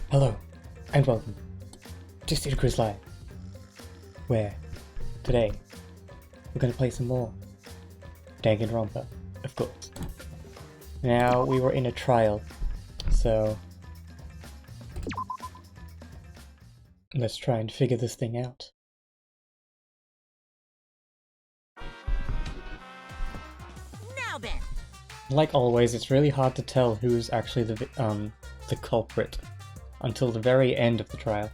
Hello, and welcome to Studio Cruise Live, where today we're going to play some more Danganronpa, of course. Now, we were in a trial, so let's try and figure this thing out. Now then. Like always, it's really hard to tell who's actually the culprit until the very end of the trial.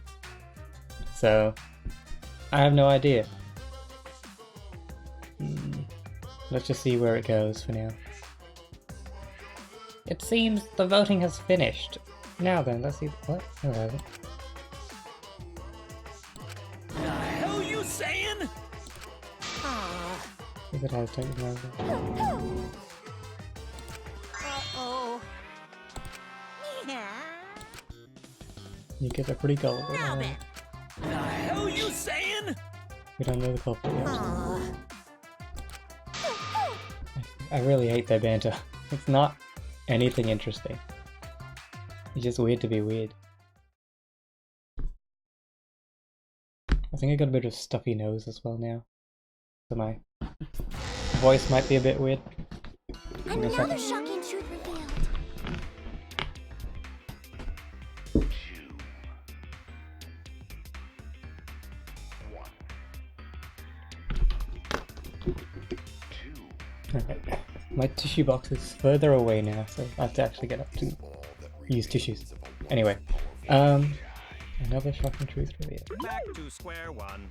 So, I have no idea. Let's just see where it goes for now. It seems the voting has finished. Now then, let's see. What? No, it hasn't. The hell you saying? If it has taken over. Uh-oh. Yeah. You guys are pretty gullible. Now then. The hell you saying? We don't know the culprit yet. I really hate their banter. It's not anything interesting. It's just weird to be weird. I think I got a bit of stuffy nose as well now. So my voice might be a bit weird. Another shocking truth revealed. Alright. My tissue box is further away now, so I have to actually get up to use tissues. Anyway, another shocking truth reveal. Back to square one.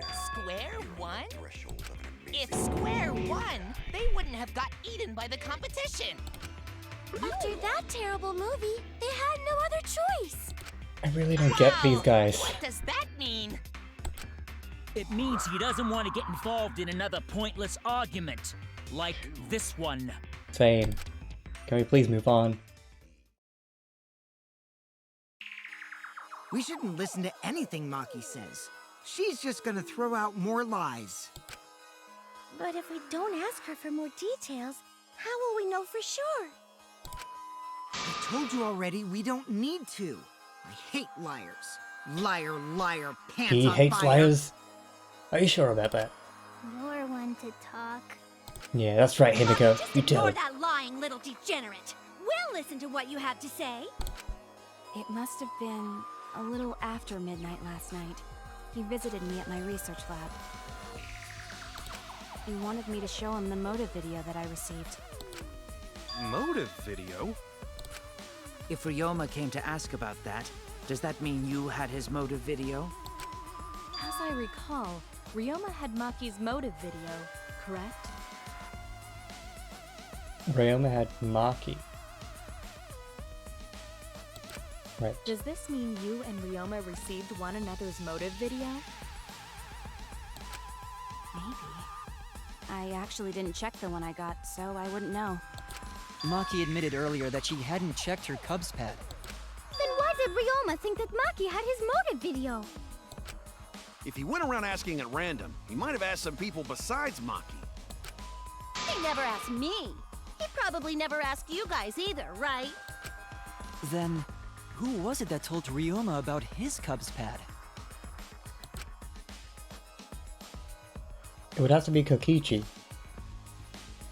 Square one? If square one, they wouldn't have got eaten by the competition. After that terrible movie, they had no other choice. I really don't get these guys. What does that mean? It means he doesn't want to get involved in another pointless argument, like this one. Same. Can we please move on? We shouldn't listen to anything Maaagiccc says. She's just gonna throw out more lies. But if we don't ask her for more details, how will we know for sure? I told you already, we don't need to. I hate liars. Liar, liar, pants He on hates fire. liars? Are you sure about that? You're one to talk. Yeah, that's right, Himiko. Just You tell ignore it. that lying little degenerate. We'll listen to what you have to say. It must have been a little after midnight last night. He visited me at my research lab. He wanted me to show him the motive video that I received. Motive video? If Ryoma came to ask about that, does that mean you had his motive video? As I recall, Ryoma had Maki's motive video, correct? Ryoma had Maki. Right. Does this mean you and Ryoma received one another's motive video? Maybe. I actually didn't check the one I got, so I wouldn't know. Maki admitted earlier that she hadn't checked her Cubs pad. Then why did Ryoma think that Maki had his motive video? If he went around asking at random, he might have asked some people besides Maki. He never asked me. He probably never asked you guys either, right? Then, who was it that told Ryoma about his Cubs pad? It would have to be Kokichi.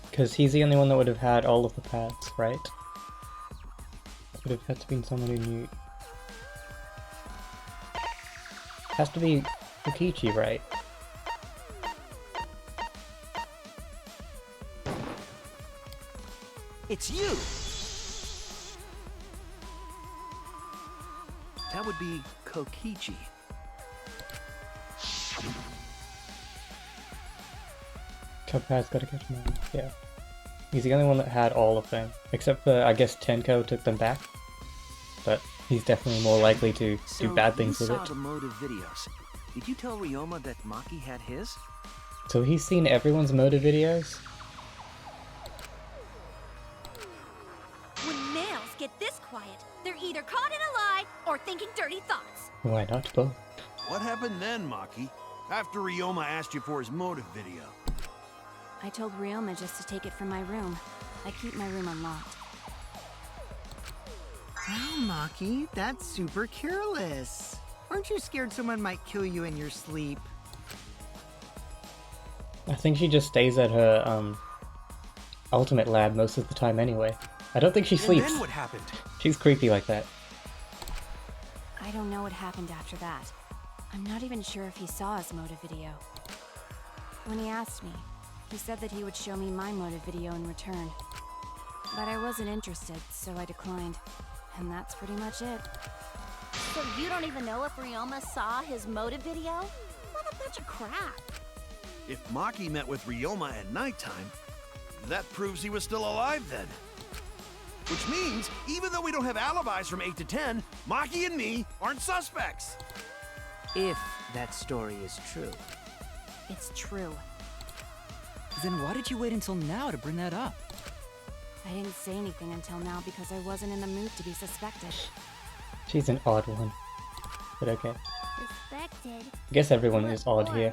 Because he's the only one that would have had all of the pads, right? It would have had to be someone who knew. Has to be Kokichi, right? It's you! That would be Kokichi. Cuphead's gotta catch him on. Yeah. He's the only one that had all of them. Except for, I guess, Tenko took them back. But he's definitely more likely to do bad things with you it. saw the motive videos. Did you tell Ryoma that Maki had his? So he's seen everyone's motive videos? When males get this quiet, they're either caught in a lie or thinking dirty thoughts. Why not both? What happened then, Maki? After Ryoma asked you for his motive video? I told Ryoma just to take it from my room. I keep my room unlocked. Wow, Maki, that's super careless. Aren't you scared someone might kill you in your sleep? I think she just stays at her ultimate lab most of the time anyway. I don't think she And sleeps. then what happened? She's creepy like that. I don't know what happened after that. I'm not even sure if he saw his motive video. When he asked me, he said that he would show me my motive video in return. But I wasn't interested, so I declined. And that's pretty much it. So you don't even know if Ryoma saw his motive video? What a bunch of crap. If Maki met with Ryoma at nighttime, that proves he was still alive then. Which means, even though we don't have alibis from 8 to 10, Maki and me aren't suspects. If that story is true. It's true. Then why did you wait until now to bring that up? I didn't say anything until now because I wasn't in the mood to be suspected. She's an odd one. But okay. Suspected. I guess everyone is odd here.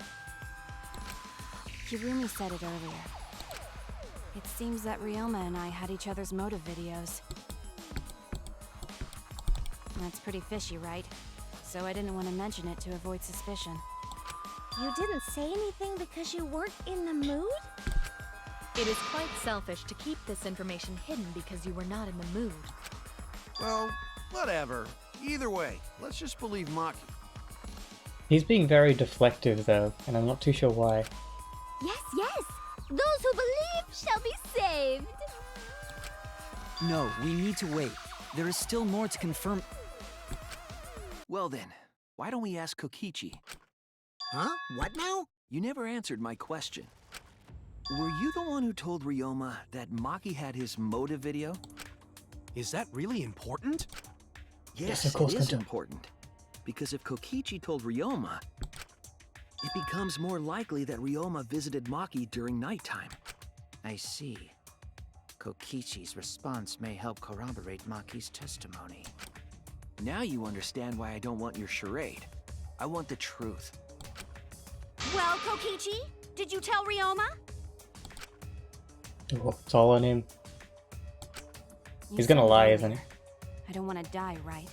Kirumi said it earlier. It seems that Ryoma and I had each other's motive videos. That's pretty fishy, right? So I didn't want to mention it to avoid suspicion. You didn't say anything because you weren't in the mood? It is quite selfish to keep this information hidden because you were not in the mood. Well, whatever. Either way, let's just believe Maki. He's being very deflective though, and I'm not too sure why. Yes, yes! Those who believe shall be saved! No, we need to wait. There is still more to confirm. Well then, why don't we ask Kokichi? Huh? What now? You never answered my question. Were you the one who told Ryoma that Maki had his motive video? Is that really important? Yes, of course, it is Kanto. important. Because if Kokichi told Ryoma, it becomes more likely that Ryoma visited Maki during nighttime. I see. Kokichi's response may help corroborate Maki's testimony. Now you understand why I don't want your charade. I want the truth. Well, Kokichi, did you tell Ryoma? Oh, it's all on him. You He's gonna said lie, earlier, isn't he? I don't want to die, right?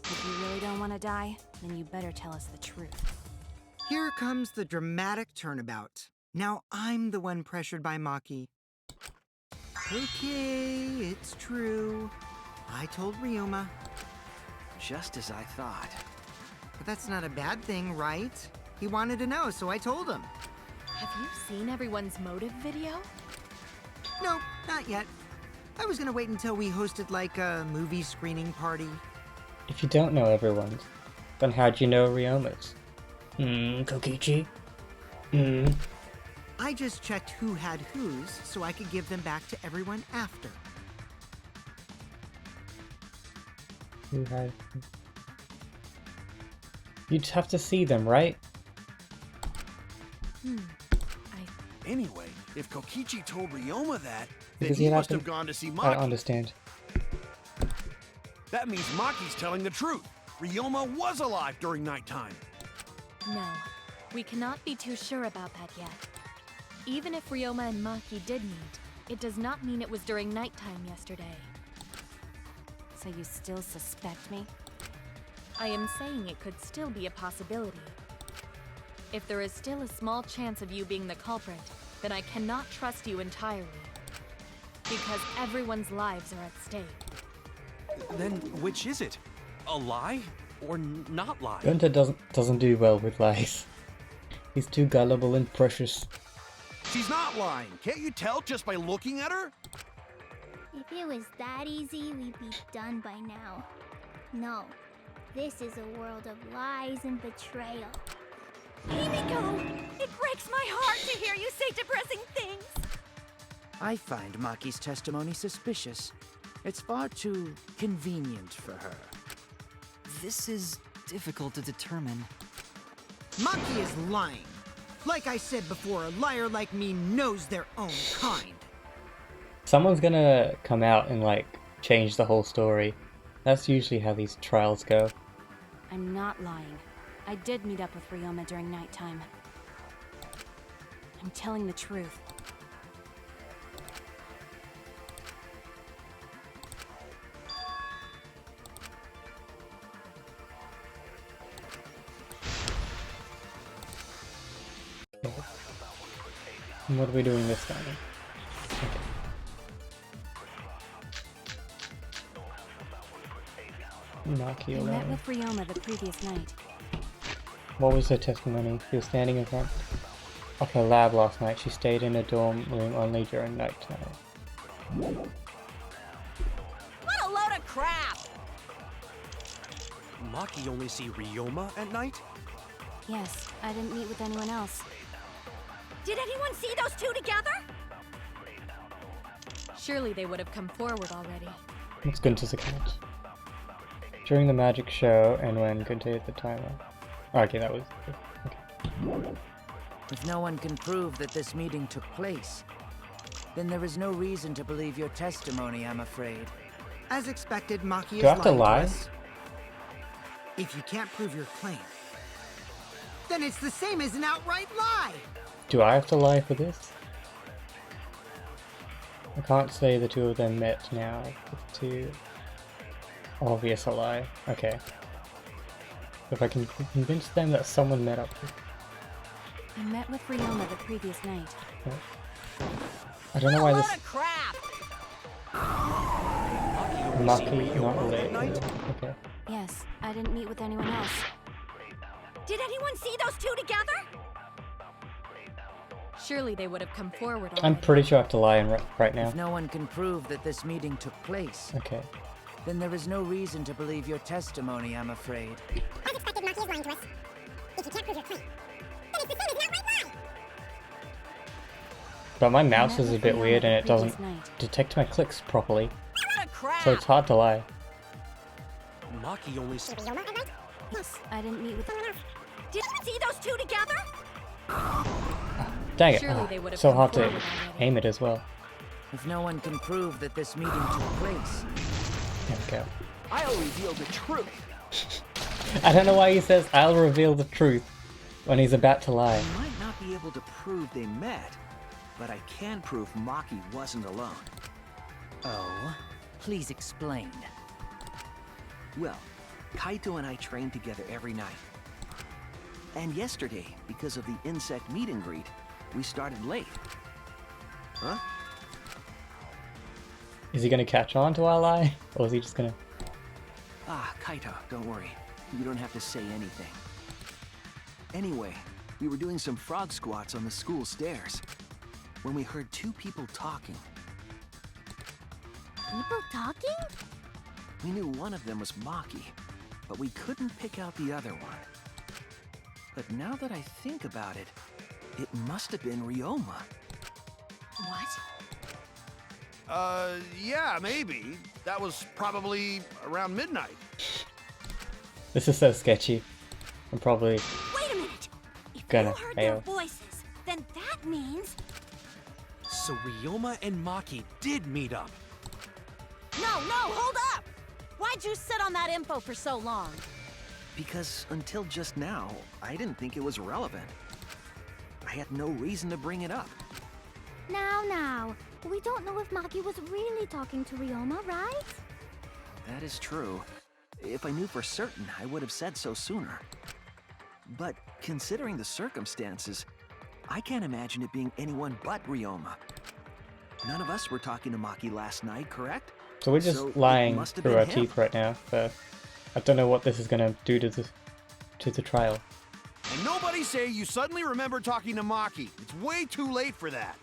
If you really don't want to die, then you better tell us the truth. Here comes the dramatic turnabout. Now I'm the one pressured by Maki. Okay, it's true. I told Ryoma. Just as I thought. But that's not a bad thing, right? He wanted to know, so I told him. Have you seen everyone's motive video? No, not yet. I was gonna wait until we hosted like a movie screening party. If you don't know everyone's, then how'd you know Ryoma's? Kokichi? I just checked who had whose so I could give them back to everyone after. Who had... You'd have to see them, right? Anyway, if Kokichi told Ryoma that, then Because he he'd must to- have gone to see I Maki. don't understand. That means Maki's telling the truth. Ryoma was alive during nighttime. No, we cannot be too sure about that yet. Even if Ryoma and Maki did meet, it does not mean it was during nighttime yesterday. So you still suspect me? I am saying it could still be a possibility. If there is still a small chance of you being the culprit, then I cannot trust you entirely. Because everyone's lives are at stake. Then which is it? A lie or not lie? Gunter doesn't do well with lies. He's too gullible and precious. She's not lying. Can't you tell just by looking at her? If it was that easy, we'd be done by now. No, this is a world of lies and betrayal. Himiko! It breaks my heart to hear you say depressing things! I find Maki's testimony suspicious. It's far too convenient for her. This is difficult to determine. Maki is lying. Like I said before, a liar like me knows their own kind. Someone's gonna come out and like change the whole story. That's usually how these trials go. I'm not lying. I did meet up with Ryoma during nighttime. I'm telling the truth. Okay. And what are we doing this time? Okay. Maki I met alone. with Ryoma the previous night. What was her testimony? She was standing in front of her lab last night. She stayed in a dorm room only during nighttime. What a load of crap! Maki only see Ryoma at night? Yes, I didn't meet with anyone else. Did anyone see those two together? Surely they would have come forward already. It's Gunter's account. During the magic show and when Gunter hit the timer. Okay, that was... Okay. If no one can prove that this meeting took place, then there is no reason to believe your testimony, I'm afraid. As expected, Maki is Do I have to lying lie? us. If you can't prove your claim, then it's the same as an outright lie. Do I have to lie for this? I can't say the two of them met now. It's too obvious a lie. Okay. If I can convince them that someone met up with... I met with Ryoma the previous night. I don't know why this... Crap! Maki not related. Okay. Yes, I didn't meet with anyone else. Did anyone see those two together? Surely they would have come forward already. I'm pretty sure I have to lie right now. If no one can prove that this meeting took place, Okay. then there is no reason to believe your testimony, I'm afraid. As expected, Maki is lying to us. If you can't prove your claim, then it's the same as an outright lie. But my mouse is a bit weird and it doesn't detect my clicks properly. So it's hard to lie. Maki only see Ryoma at night? Yes, I didn't meet with anyone else. Did you see those two together? Dang it. Surely they would have So come hard to forward already. aim it as well. If no one can prove that this meeting took place, There we go. I'll reveal the truth. I don't know why he says I'll reveal the truth when he's about to lie. I might not be able to prove they met, but I can prove Maki wasn't alone. oh, please explain. Well, Kaito and I train together every night. And yesterday, because of the insect meet and greet, we started late. Huh? Is he gonna catch on to our lie? Or is he just gonna... Ah, Kaito, don't worry. You don't have to say anything. Anyway, we were doing some frog squats on the school stairs when we heard two people talking. People talking? We knew one of them was Maki, but we couldn't pick out the other one. But now that I think about it, it must have been Ryoma. What? Yeah, maybe. That was probably around midnight. This is so sketchy. I'm probably Wait a minute! If gonna you heard their fail. voices, then that means... So Ryoma and Maki did meet up. No, hold up! Why'd you sit on that info for so long? Because until just now, I didn't think it was relevant. I had no reason to bring it up. Now. We don't know if Maki was really talking to Ryoma, right? That is true. If I knew for certain, I would have said so sooner. But considering the circumstances, I can't imagine it being anyone but Ryoma. None of us were talking to Maki last night, correct? So we're just So it lying must have through been our him. teeth right now. So I don't know what this is gonna do to the trial. And nobody say you suddenly remember talking to Maki. It's way too late for that.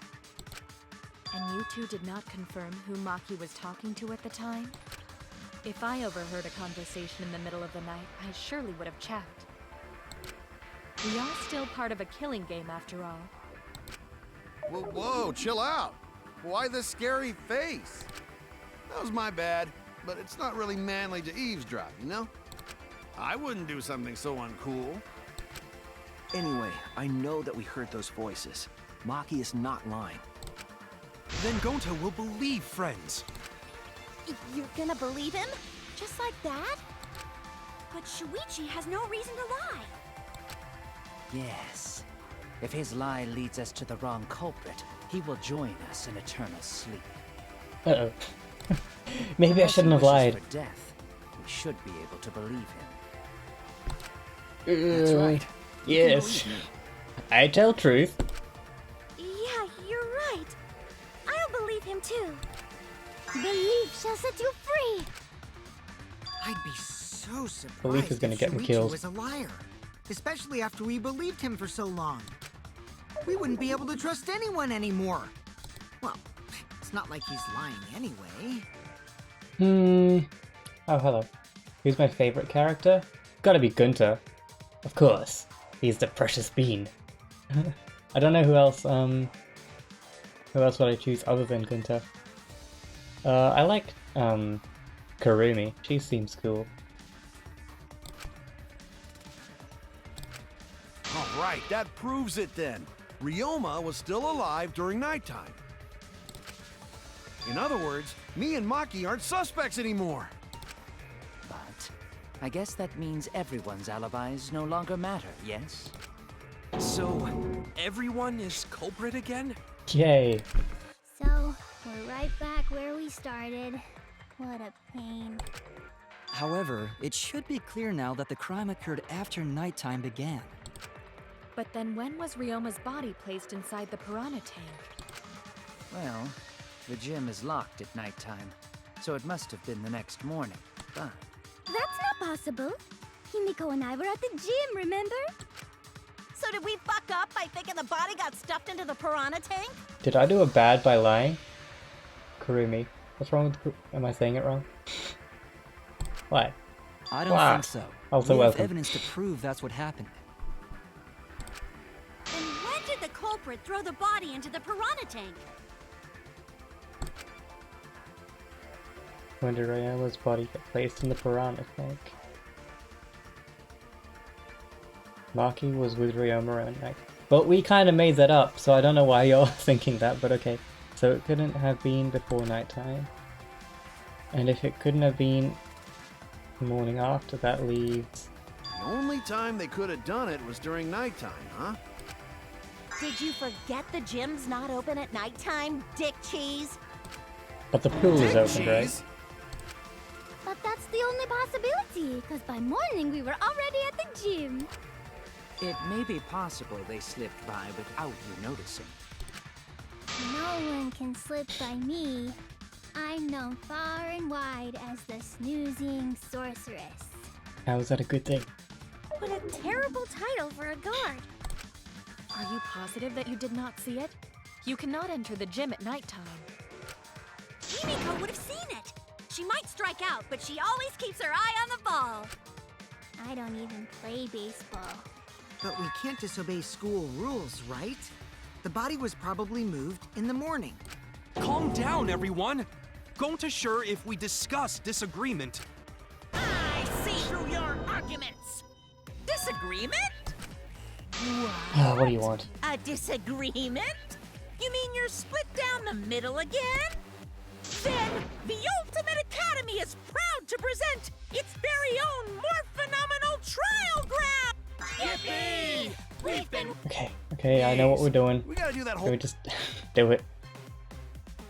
And you two did not confirm who Maki was talking to at the time? If I overheard a conversation in the middle of the night, I surely would have checked. We are still part of a killing game after all. Whoa, chill out. Why the scary face? That was my bad, but it's not really manly to eavesdrop, you know? I wouldn't do something so uncool. Anyway, I know that we heard those voices. Maki is not lying. Then Gonta will believe friends. You're gonna believe him? Just like that? But Shuichi has no reason to lie. Yes. If his lie leads us to the wrong culprit, he will join us in eternal sleep. Uh-oh. Maybe I Unless he shouldn't have wishes lied. for death, we should be able to believe him. That's right. Yes. I tell truth. Yeah, you're right. I'll believe him too. Belief shall set you free. I'd be so surprised Belief is gonna if get me Shuichi killed. was a liar. Especially after we believed him for so long. We wouldn't be able to trust anyone anymore. Well, it's not like he's lying anyway. Oh, hello. Who's my favorite character? Gotta be Gunter. Of course. He's the precious bean. I don't know who else would I choose other than Gunter? I like Kurumi. She seems cool. Alright, that proves it then. Ryoma was still alive during nighttime. In other words, me and Maki aren't suspects anymore. But I guess that means everyone's alibis no longer matter, yes? So, everyone is culprit again? Yay. So, we're right back where we started. What a pain. However, it should be clear now that the crime occurred after nighttime began. But then when was Ryoma's body placed inside the piranha tank? Well, the gym is locked at nighttime, so it must have been the next morning. But That's not possible. Himiko and I were at the gym, remember? So did we fuck up by thinking the body got stuffed into the piranha tank? Did I do a bad by lying? Kurumi. What's wrong with am I saying it wrong? What? I don't Wow. think so. Also we have welcome. evidence to prove that's what happened. And when did the culprit throw the body into the piranha tank? When did Ryoma's body get placed in the piranha tank? Maki was with Ryoma around night. But we kind of made that up, so I don't know why you're thinking that, but okay. So it couldn't have been before nighttime. And if it couldn't have been the morning after, that leaves... The only time they could have done it was during nighttime, huh? Did you forget the gym's not open at nighttime, dick cheese? But the pool is open, right? But that's the only possibility, because by morning we were already at the gym. it may be possible they slipped by without you noticing. No one can slip by me. I'm known far and wide as the snoozing sorceress. How is that a good thing? What a terrible title for a guard. Are you positive that you did not see it? You cannot enter the gym at nighttime. Himiko would have seen it. She might strike out, but she always keeps her eye on the ball. I don't even play baseball. But we can't disobey school rules, right? The body was probably moved in the morning. Calm down, everyone! Going to sure if we discuss disagreement. I see through your arguments. Disagreement? What do you want? A disagreement? You mean you're split down the middle again? Then the Ultimate Academy is proud to present its very own more phenomenal trial ground! Yippee! We've been... Okay, I know what we're doing. We gotta do that Can whole... we just do it?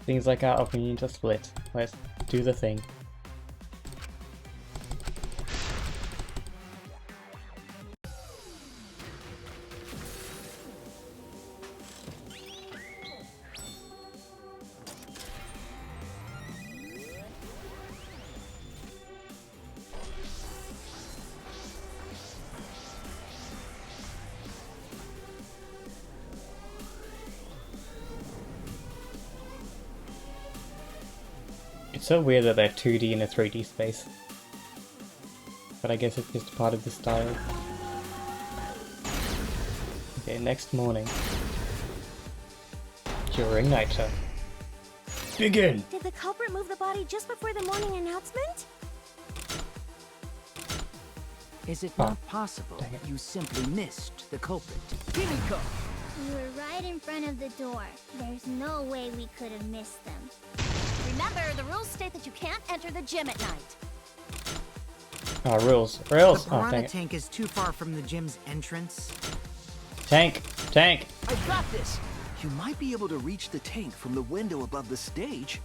Seems like our opinions are split. Let's do the thing. It's so weird that they're 2D in a 3D space. But I guess it's just part of the style. Okay, next morning. During nighttime. Begin! Did the culprit move the body just before the morning announcement? Is it not possible you simply missed the culprit? Himiko! We were right in front of the door. There's no way we could have missed them. Remember, the rules state that you can't enter the gym at night. Oh, rules. Rules! The Oh, dang piranha it. tank is too far from the gym's entrance. Tank! Tank! I got this! You might be able to reach the tank from the window above the stage.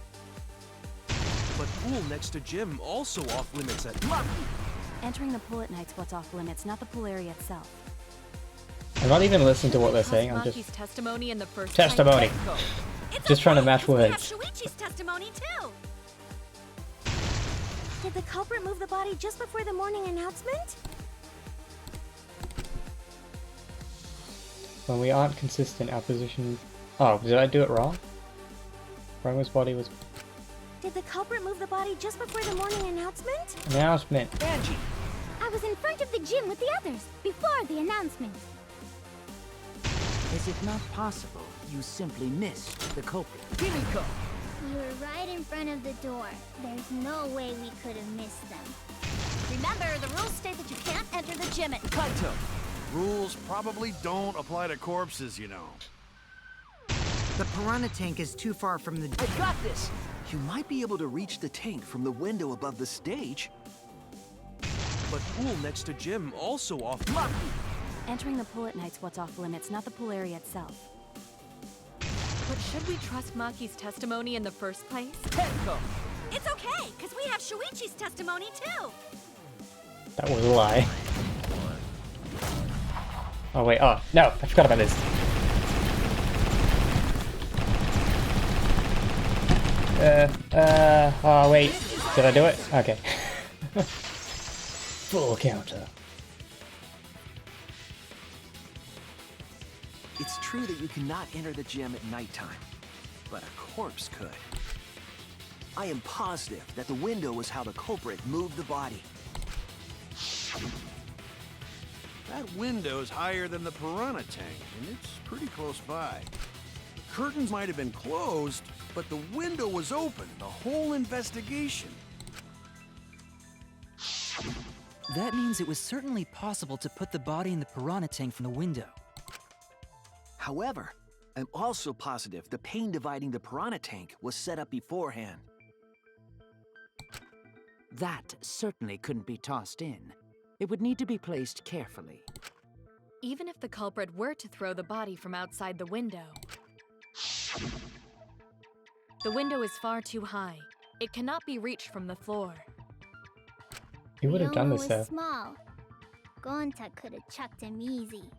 But pool next to gym also off limits at... Entering the pool at night's what's off limits, not the pool area itself. I'm not even listening to what they're Trust saying, I'm Maki's just... testimony in the first Testimony! place. Just trying to match We have words. Shuichi's testimony too. Did the culprit move the body just before the morning announcement? When we aren't consistent, our position... Oh, did I do it wrong? Roma's body was... Did the culprit move the body just before the morning announcement? Announcement. Angie! I was in front of the gym with the others, before the announcement. Is it not possible you simply missed the culprit? Kimiko! We were right in front of the door. There's no way we could have missed them. Remember, the rules state that you can't enter the gym at... Kaito! Rules probably don't apply to corpses, you know. The piranha tank is too far from the... I got this! You might be able to reach the tank from the window above the stage. But pool next to gym also off. Maki! Entering the pool at night's what's off limits, not the pool area itself. But should we trust Maki's testimony in the first place? Tenko! It's okay, because we have Shuichi's testimony too. That was a lie. Oh wait, oh, no, I forgot about this. Oh wait, did I do it? Okay. Full counter. It's true that you cannot enter the gym at nighttime, but a corpse could. I am positive that the window was how the culprit moved the body. That window's higher than the piranha tank, and it's pretty close by. The curtains might have been closed, but the window was open the whole investigation. That means it was certainly possible to put the body in the piranha tank from the window. However, I'm also positive the pane dividing the piranha tank was set up beforehand. That certainly couldn't be tossed in. It would need to be placed carefully. Even if the culprit were to throw the body from outside the window is far too high. It cannot be reached from the floor. He would have done this was though. small. Gonta could have chucked him easy.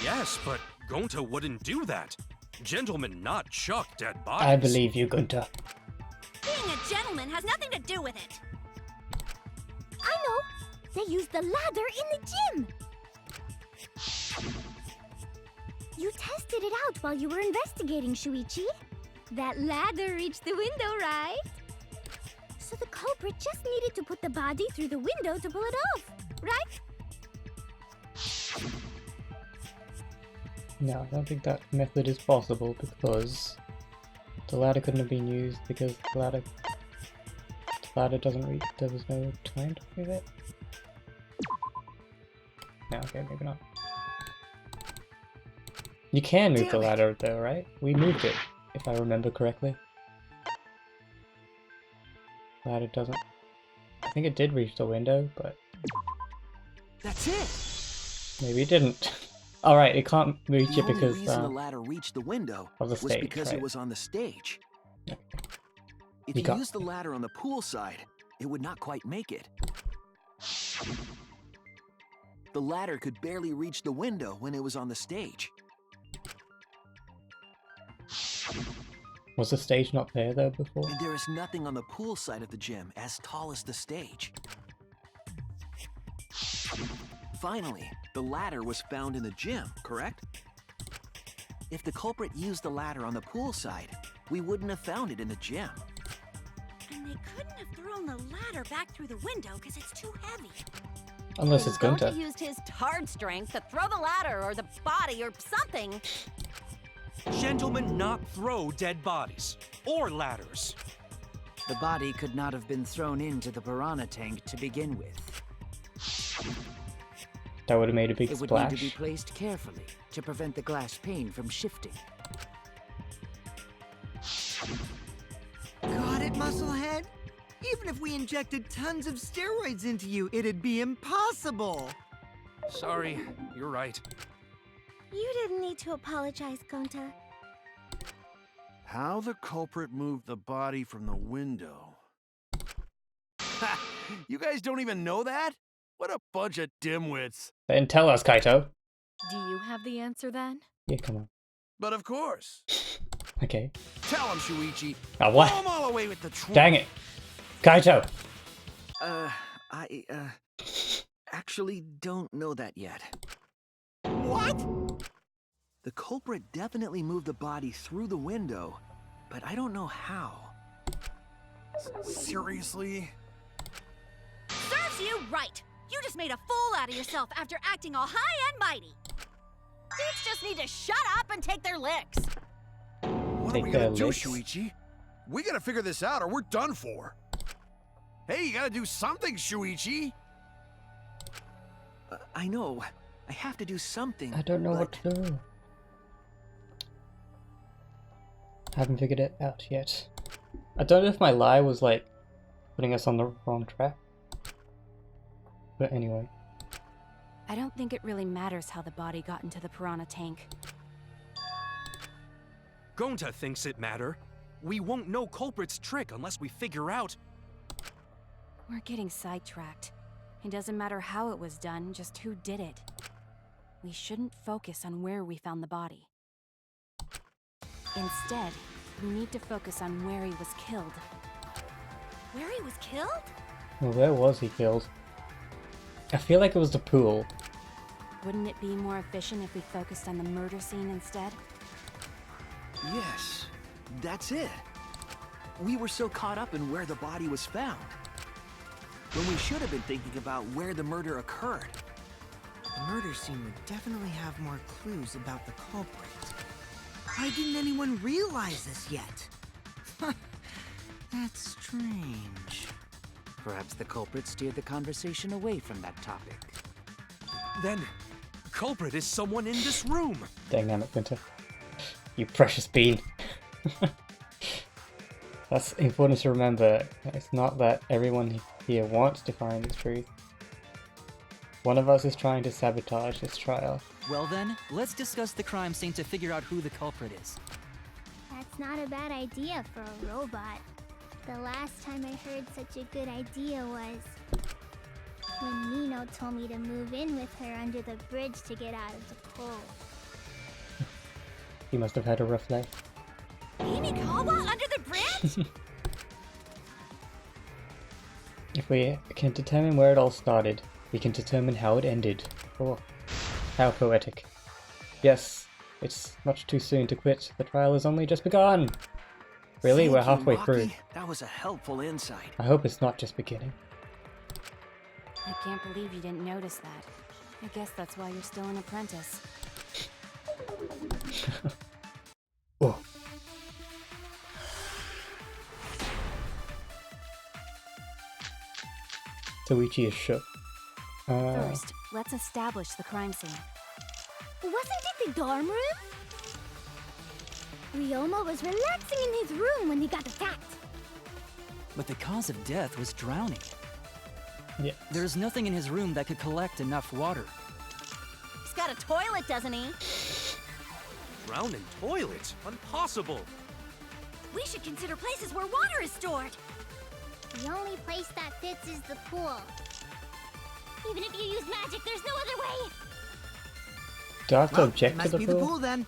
Yes, but Gonta wouldn't do that. Gentlemen not chuck dead bodies. I believe you, Gunta. Being a gentleman has nothing to do with it. I know. They used the ladder in the gym. You tested it out while you were investigating, Shuichi. That ladder reached the window, right? So the culprit just needed to put the body through the window to pull it off, right? No, I don't think that method is possible because the ladder couldn't have been used because the ladder doesn't reach. There was no time to move it. No, okay, maybe not. You can move the ladder though, right? We moved it, if I remember correctly. Ladder doesn't. I think it did reach the window, but That's it! maybe it didn't. Alright, it can't reach The it only because reason the ladder reached the window of the was stage, because right? it was on the stage. If You you got- used the ladder on the pool side, it would not quite make it. The ladder could barely reach the window when it was on the stage. Was the stage not there though before? And there is nothing on the pool side of the gym as tall as the stage. Finally, the ladder was found in the gym, correct? If the culprit used the ladder on the pool side, we wouldn't have found it in the gym. And they couldn't have thrown the ladder back through the window because it's too heavy. Unless it's Gunta. used his hard strength to throw the ladder or the body or something. Gentlemen not throw dead bodies. Or ladders. The body could not have been thrown into the piranha tank to begin with. That would have made a big It would splash. need to be placed carefully to prevent the glass pane from shifting. Got it, Musclehead? Even if we injected tons of steroids into you, it'd be impossible. Sorry, you're right. You didn't need to apologize, Gonta. How the culprit moved the body from the window. Ha! You guys don't even know that? What a bunch of dimwits. Then tell us, Kaito. Do you have the answer then? Yeah, come on. But of course. Okay. Tell him, Shuichi. Oh, what? Blow him all away with the truth. Dang it. Kaito! I actually don't know that yet. What? The culprit definitely moved the body through the window, but I don't know how. Seriously? Serves you right. You just made a fool out of yourself after acting all high and mighty. Kids just need to shut up and take their licks. What are we gonna do, Shuichi? We gotta figure this out or we're done for. Hey, you gotta do something, Shuichi. I know. I have to do something. I don't know what to do. I haven't figured it out yet. I don't know if my lie was like putting us on the wrong track. But anyway. I don't think it really matters how the body got into the piranha tank. Gonta thinks it matter. We won't know culprit's trick unless we figure out. We're getting sidetracked. It doesn't matter how it was done, just who did it. We shouldn't focus on where we found the body. Instead, we need to focus on where he was killed. Where he was killed? Well, where was he killed? I feel like it was the pool. Wouldn't it be more efficient if we focused on the murder scene instead? Yes, that's it. We were so caught up in where the body was found, when we should have been thinking about where the murder occurred. The murder scene would definitely have more clues about the culprit. Why didn't anyone realize this yet? That's strange. Perhaps the culprit steered the conversation away from that topic. Then, culprit is someone in this room. Dynamic Winter. You precious bean. That's important to remember. It's not that everyone here wants to find the truth. One of us is trying to sabotage this trial. Well then, let's discuss the crime scene to figure out who the culprit is. That's not a bad idea for a robot. The last time I heard such a good idea was when Nino told me to move in with her under the bridge to get out of the cold. He must have had a rough life. Mimikawa under the bridge? If we can determine where it all started, we can determine how it ended. Oh, how poetic. Yes, it's much too soon to quit. The trial has only just begun. Really? Thank We're you, halfway Maki. through. That was a helpful insight. I hope it's not just beginning. I can't believe you didn't notice that. I guess that's why you're still an apprentice. Oh. Soichi is shook. First, let's establish the crime scene. Wasn't it the dorm room? Ryoma was relaxing in his room when he got attacked. But the cause of death was drowning. Yeah. There's nothing in his room that could collect enough water. He's got a toilet, doesn't he? Drown in toilet? Impossible. We should consider places where water is stored. The only place that fits is the pool. Even if you use magic, there's no other way. Do I have to object to must the be pool? the pool then.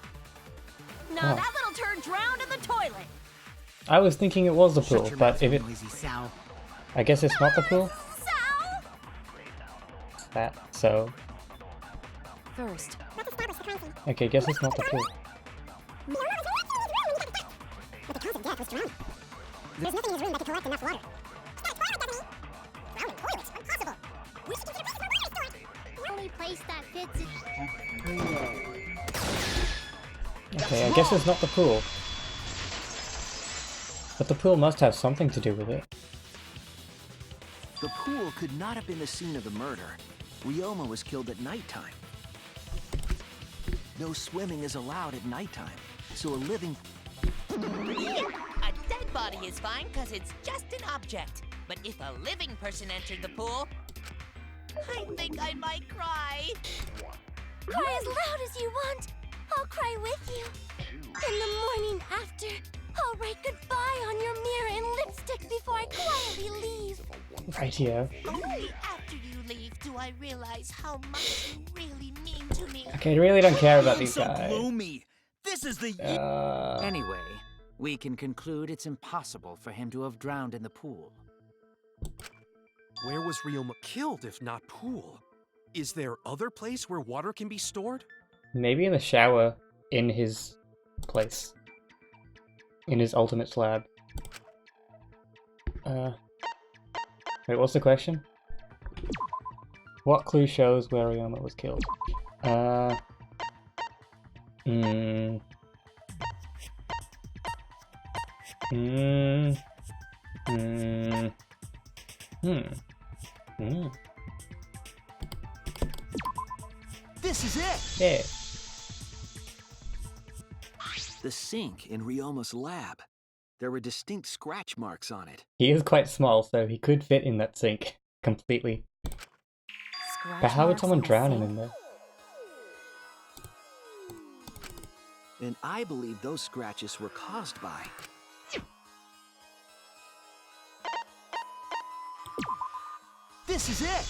No, Oh. that little turd drowned in the toilet. I was thinking it was the Shut pool, your but mouth, if you it... noisy sow. I guess it's not the pool? Sal? That, so... First, Okay, guess it's not the pool. But the cause of death was drowning. There's nothing in his room that could collect enough water. He's got a toilet, doesn't he? Drowning toilets? Impossible. We should consider places where water is stored. The only place that fits is... Okay, I guess it's not the pool. But the pool must have something to do with it. The pool could not have been the scene of the murder. Ryoma was killed at nighttime. No swimming is allowed at nighttime, so a living... A dead body is fine because it's just an object. But if a living person entered the pool, I think I might cry. Cry as loud as you want. I'll cry with you. And the morning after, I'll write goodbye on your mirror in lipstick before I quietly leave. Right here. Only after you leave do I realize how much you really mean to me. Okay, I really don't care about Being these so guys. gloomy. This is the Anyway, we can conclude it's impossible for him to have drowned in the pool. Where was Ryoma killed if not pool? Is there other place where water can be stored? Maybe in the shower in his place. In his ultimate lab. Wait, what's the question? What clue shows where Ryoma was killed? This is it! Yeah. The sink in Ryoma's lab. There were distinct scratch marks on it. He is quite small, so he could fit in that sink completely. But how would someone drown him in there? And I believe those scratches were caused by... This is it!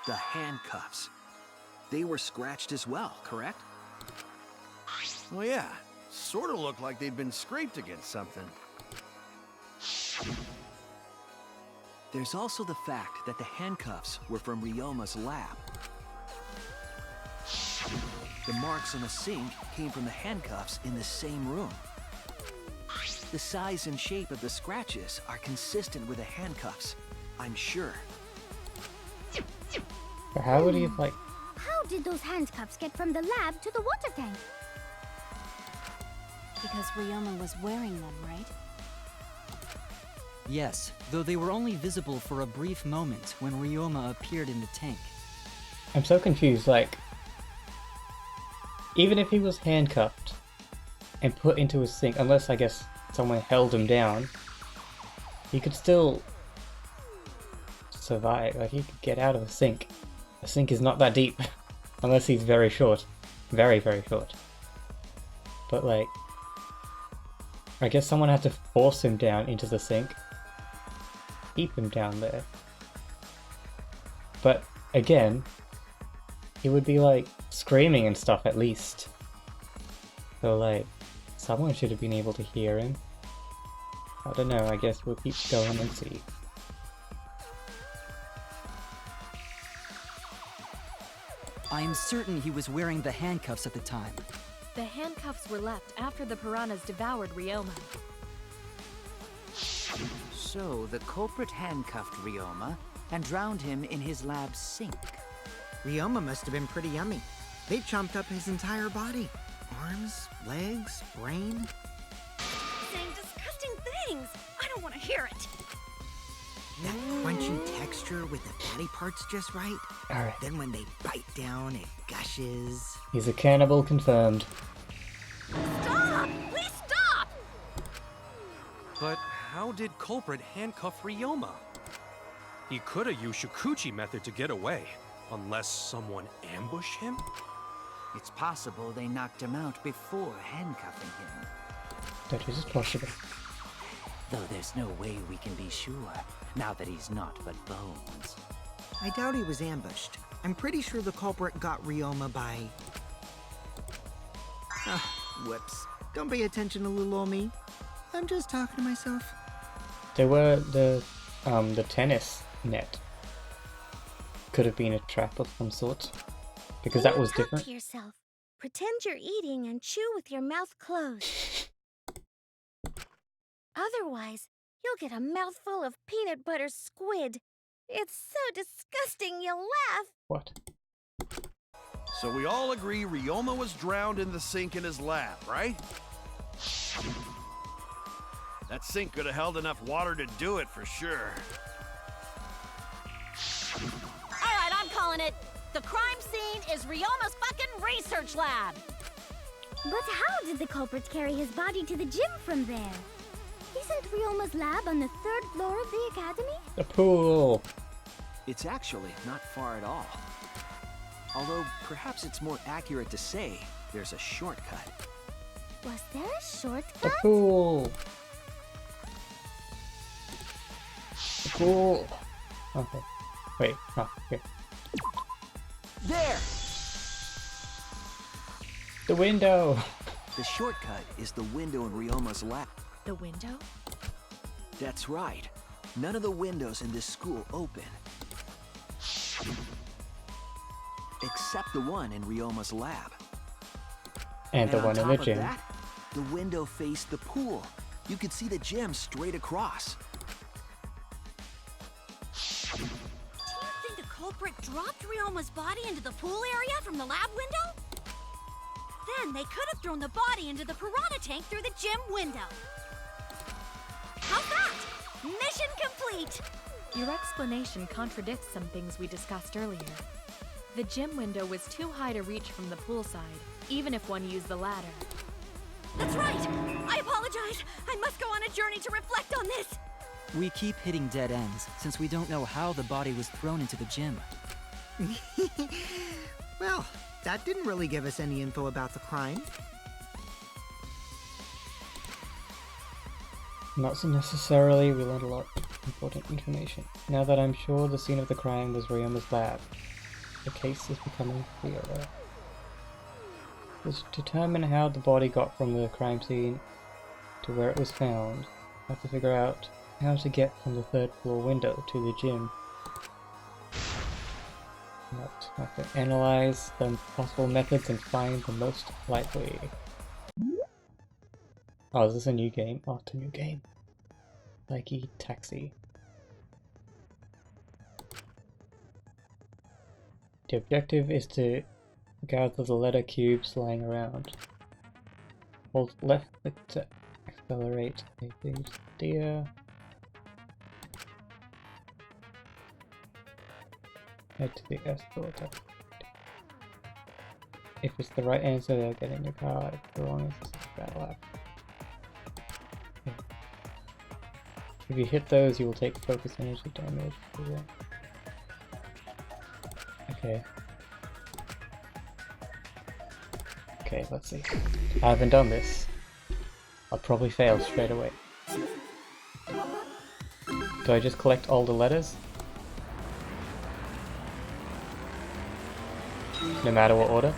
The handcuffs. They were scratched as well, correct? Well, yeah. Sort of looked like they'd been scraped against something. There's also the fact that the handcuffs were from Ryoma's lab. The marks on the sink came from the handcuffs in the same room. The size and shape of the scratches are consistent with the handcuffs, I'm sure. But how would he have, like... How did those handcuffs get from the lab to the water tank? Because Ryoma was wearing them, right? Yes, though they were only visible for a brief moment when Ryoma appeared in the tank. I'm so confused, like... Even if he was handcuffed and put into a sink, unless I guess someone held him down, he could still survive. Like, he could get out of the sink. The sink is not that deep, unless he's very short. Very, very short. But, like... I guess someone had to force him down into the sink. Keep him down there. But, again, he would be, like, screaming and stuff at least. So, like, someone should have been able to hear him. I don't know, I guess we'll keep going and see. I am certain he was wearing the handcuffs at the time. The handcuffs were left after the piranhas devoured Ryoma. So, the culprit handcuffed Ryoma and drowned him in his lab's sink. Ryoma must have been pretty yummy. They chomped up his entire body. Arms, legs, brain. Saying disgusting things. I don't want to hear it. That crunchy texture with the fatty parts just right. Alright. Then when they bite down, it gushes. He's a cannibal confirmed. Stop! Please stop! But how did culprit handcuff Ryoma? He could have used Shukuchi method to get away, unless someone ambushed him? It's possible they knocked him out before handcuffing him. That is possible. Though there's no way we can be sure, now that he's not but bones. I doubt he was ambushed. I'm pretty sure the culprit got Ryoma by... whoops. Don't pay attention to little old me. I'm just talking to myself. There were the tennis net. Could have been a trap of some sort. Because that was different. Talk to yourself. Pretend you're eating and chew with your mouth closed. Otherwise, you'll get a mouthful of peanut butter squid. It's so disgusting you'll laugh. What? So we all agree Ryoma was drowned in the sink in his lab, right? That sink could have held enough water to do it for sure. Alright, I'm calling it. The crime scene is Ryoma's fucking research lab. But how did the culprit carry his body to the gym from there? Isn't Ryoma's lab on the 3rd floor of the academy? The pool! It's actually not far at all. Although, perhaps it's more accurate to say there's a shortcut. Was there a The shortcut? pool! The pool! Okay. Wait, oh, here. There! The window! The shortcut is the window in Ryoma's lab. The window? That's right. None of the windows in this school open. Except the one in Ryoma's lab. And the on one in top the of gym. that, the window faced the pool. You could see the gym straight across. Do you think the culprit dropped Ryoma's body into the pool area from the lab window? Then they could have thrown the body into the piranha tank through the gym window. How's that? Mission complete! Your explanation contradicts some things we discussed earlier. The gym window was too high to reach from the poolside, even if one used the ladder. That's right! I apologize! I must go on a journey to reflect on this! We keep hitting dead ends, since we don't know how the body was thrown into the gym. Well, that didn't really give us any info about the crime. Not so necessarily, we learned a lot of important information. Now that I'm sure the scene of the crime was Ryoma's lab, the case is becoming clearer. To determine how the body got from the crime scene to where it was found, I have to figure out how to get from the third floor window to the gym. I have to analyze the possible methods and find the most likely. Oh, is this a new game? Oh, it's a new game. Psyche Taxi. The objective is to gather the letter cubes lying around. Hold left click to accelerate a big steer. Head to the escalator. If it's the right answer, they'll get in your car. If the wrong answer, it's a battle app. Okay. If you hit those, you will take focus energy damage. Okay. Okay, let's see. I haven't done this. I'll probably fail straight away. Do I just collect all the letters? No matter what order?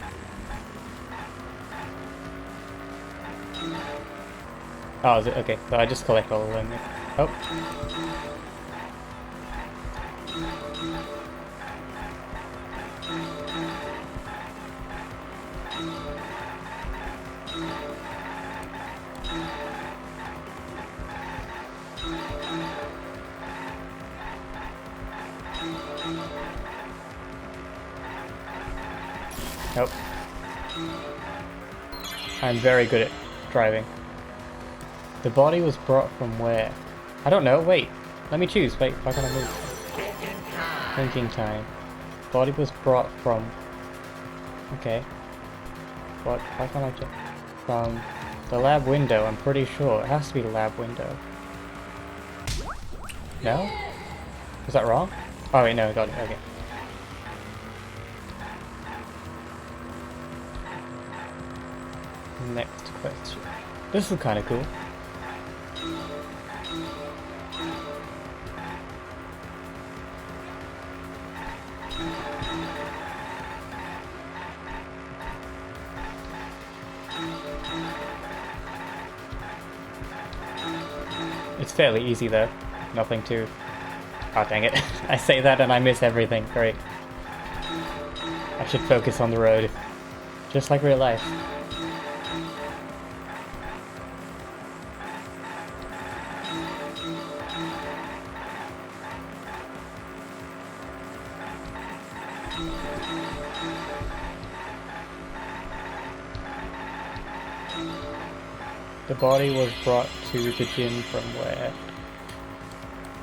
Oh, is it? Okay, so I just collect all of them. Oh. Nope. I'm very good at driving. The body was brought from where? I don't know, wait. Let me choose, wait, why can't I move? Thinking time. Body was brought from... Okay. What? Why can't I check? From the lab window, I'm pretty sure. It has to be the lab window. No? Was that wrong? Oh wait, no, I got it, okay. Next question. This is kind of cool. It's fairly easy though. Nothing too... Oh dang it. I say that and I miss everything. Great. I should focus on the road. Just like real life. The body was brought to the gym from where?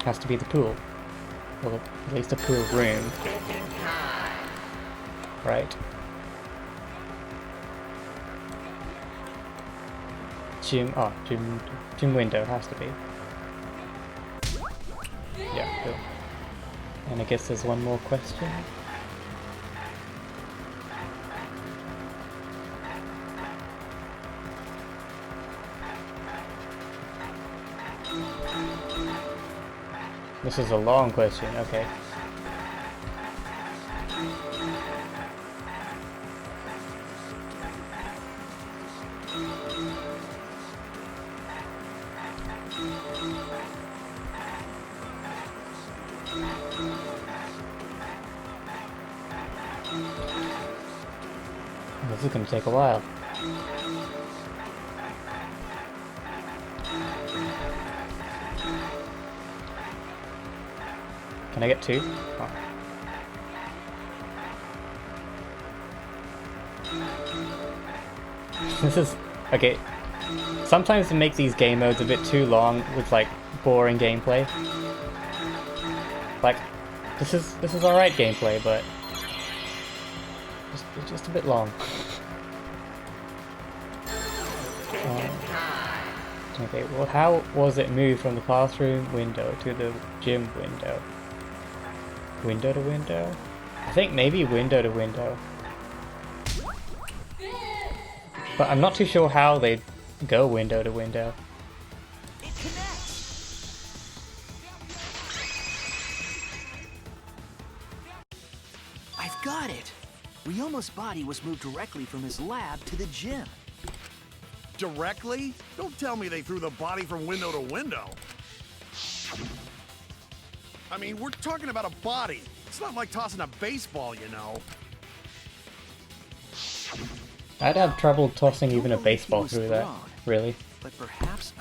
Has to be the pool. Well, at least a pool room. Right. Gym, oh, gym window has to be. Yeah, cool. And I guess there's one more question. This is a long question, okay. This is gonna take a while. Can I get 2? Oh. This is... okay. Sometimes it makes these game modes a bit too long with like boring gameplay. Like, this is alright gameplay, but just a bit long. Okay, well, how was it moved from the classroom window to the gym window? Window to window? I think maybe window to window. But I'm not too sure how they go window to window. It connects. I've got it. Ryoma's body was moved directly from his lab to the gym. Directly? Don't tell me they threw the body from window to window. I mean, we're talking about a body. It's not like tossing a baseball, you know. I'd have trouble tossing even a baseball through that, really. But perhaps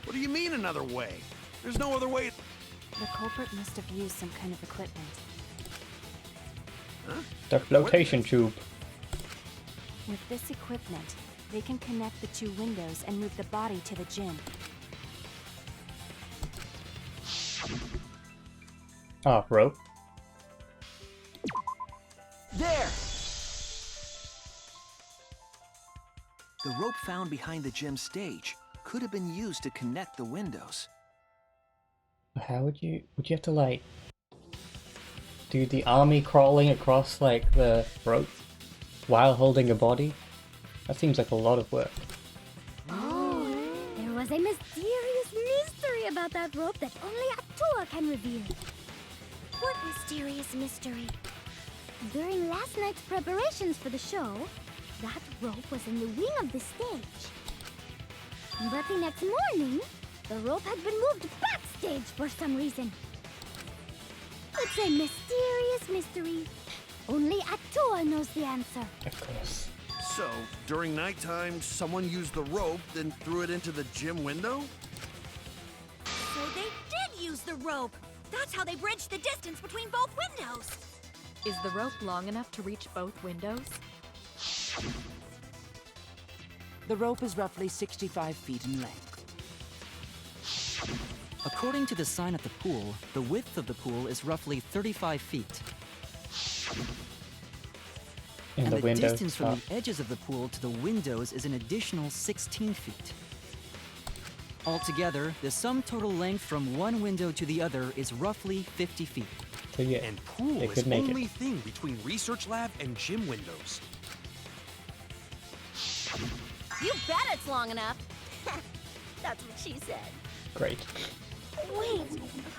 What do you mean another way? There's no other way. The culprit must have used some kind of equipment. Huh? The flotation tube. With this equipment, they can connect the 2 windows and move the body to the gym. Ah, rope. there! The rope found behind the gym stage could have been used to connect the windows. How would you have to like do the army crawling across like the rope while holding a body? That seems like a lot of work. Oh, there was a mysterious mystery about that rope that only Atua can reveal. What mysterious mystery? During last night's preparations for the show, that rope was in the wing of the stage. But the next morning, the rope had been moved backstage for some reason. It's a mysterious mystery. Only Atua knows the answer. Of course. So, during nighttime, someone used the rope, then threw it into the gym window? So they did use the rope! That's how they bridged the distance between both windows! Is the rope long enough to reach both windows? The rope is roughly 65 feet in length. According to the sign at the pool, the width of the pool is roughly 35 feet. And the windows distance from the edges of the pool to the windows is an additional 16 feet. Altogether, the sum total length from one window to the other is roughly 50 feet. So yeah, And pool they is could make only it. thing between research lab and gym windows. You bet it's long enough! That's what she said. Great. Wait,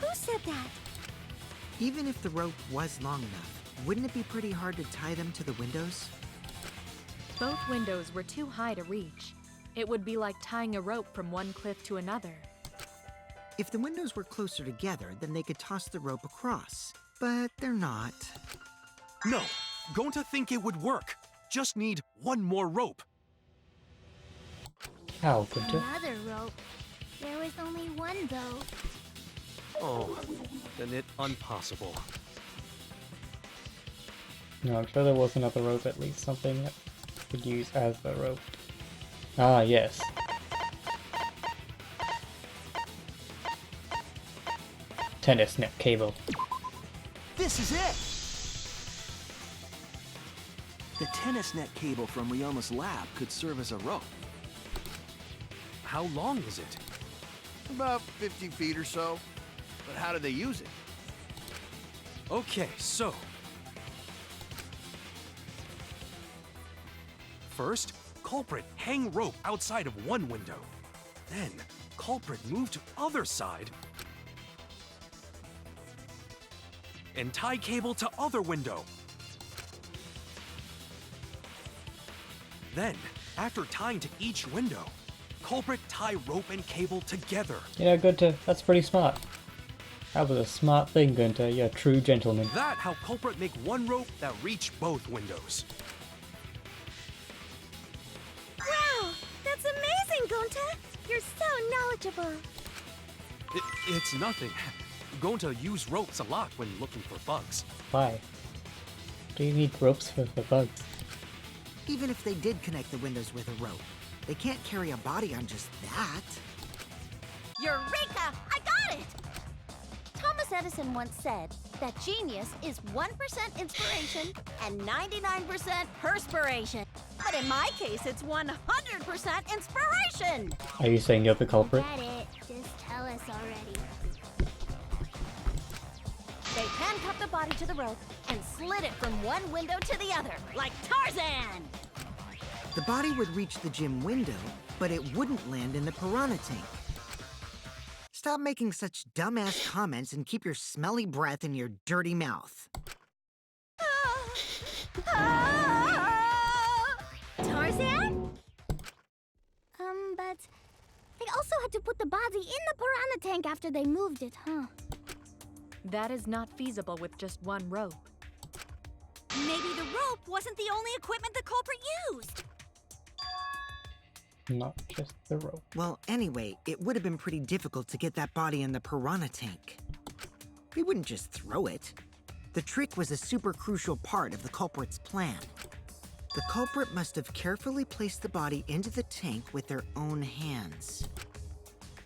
who said that? Even if the rope was long enough, wouldn't it be pretty hard to tie them to the windows? Both windows were too high to reach. It would be like tying a rope from one cliff to another. If the windows were closer together, then they could toss the rope across. But they're not. No, going to think it would work. Just need one more rope. How, Gunter? Another rope. There was only one, though. Oh, then it impossible. No, I'm sure there was another rope, at least something that could use as the rope. Ah, yes. Tennis net cable. This is it! The tennis net cable from Ryoma's lab could serve as a rope. How long is it? About 50 feet or so. But how did they use it? Okay, so... First, culprit hang rope outside of one window. Then, culprit moved to other side and tie cable to other window. Then, after tying to each window, culprit tie rope and cable together. Yeah, Gunter, that's pretty smart. That was a smart thing, Gunter. You're a true gentleman. That how culprit make one rope that reach both windows. Wow! That's amazing, Gonta! You're so knowledgeable. It's nothing. Gonta use ropes a lot when looking for bugs. Why? Do you need ropes for bugs? Even if they did connect the windows with a rope, they can't carry a body on just that. Eureka! I got it! Thomas Edison once said that genius is 1% inspiration and 99% perspiration. But in my case, it's 100% inspiration! Are you saying you're the culprit? Get it. Just tell us already. They handcuffed the body to the rope and slid it from one window to the other, like Tarzan! The body would reach the gym window, but it wouldn't land in the piranha tank. Stop making such dumbass comments and keep your smelly breath in your dirty mouth. Tarzan? But they also had to put the body in the piranha tank after they moved it, huh? That is not feasible with just one rope. Maybe the rope wasn't the only equipment the culprit used. Not just the rope. Well, anyway, it would have been pretty difficult to get that body in the piranha tank. They wouldn't just throw it. The trick was a super crucial part of the culprit's plan. The culprit must have carefully placed the body into the tank with their own hands.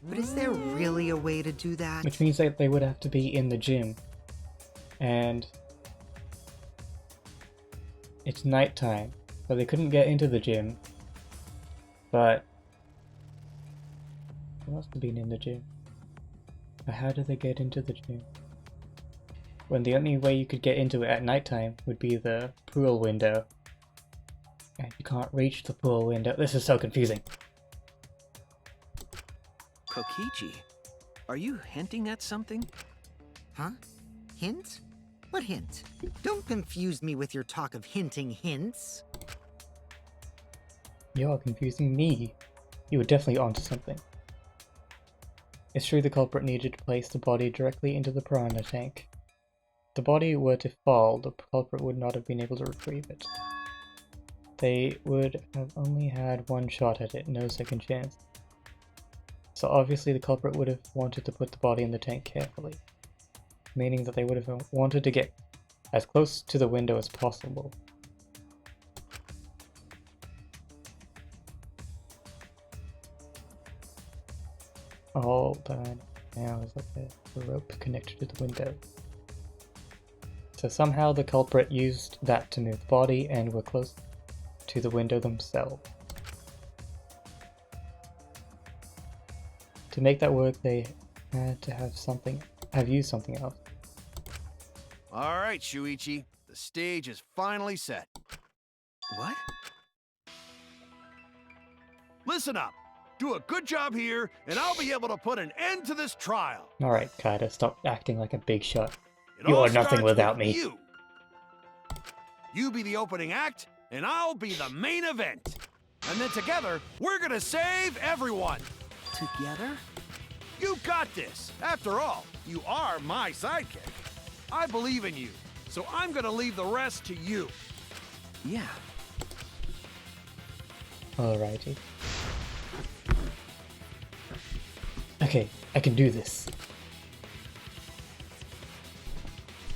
But is there really a way to do that? Which means that they would have to be in the gym. And it's nighttime, so they couldn't get into the gym. But they must have been in the gym. But how do they get into the gym? When the only way you could get into it at nighttime would be the pool window. And you can't reach the pool window. This is so confusing. Kokichi, are you hinting at something? Huh? Hint? What hint? Don't confuse me with your talk of hinting hints. You're confusing me. You were definitely onto something. It's true the culprit needed to place the body directly into the piranha tank. If the body were to fall, the culprit would not have been able to retrieve it. They would have only had one shot at it, no second chance. So obviously the culprit would have wanted to put the body in the tank carefully, meaning that they would have wanted to get as close to the window as possible. All done now is like the rope connected to the window. So somehow the culprit used that to move the body and were close to the window themselves. To make that work, they had to have used something else. All right, Shuichi. The stage is finally set. What? Listen up. Do a good job here, and I'll be able to put an end to this trial. Alright, Kaido, stop acting like a big shot. It You all are nothing starts without with me. You be the opening act, and I'll be the main event. And then together, we're gonna save everyone. Together? You got this. After all, you are my sidekick. I believe in you, so I'm gonna leave the rest to you. Yeah. Alrighty. Okay, I can do this.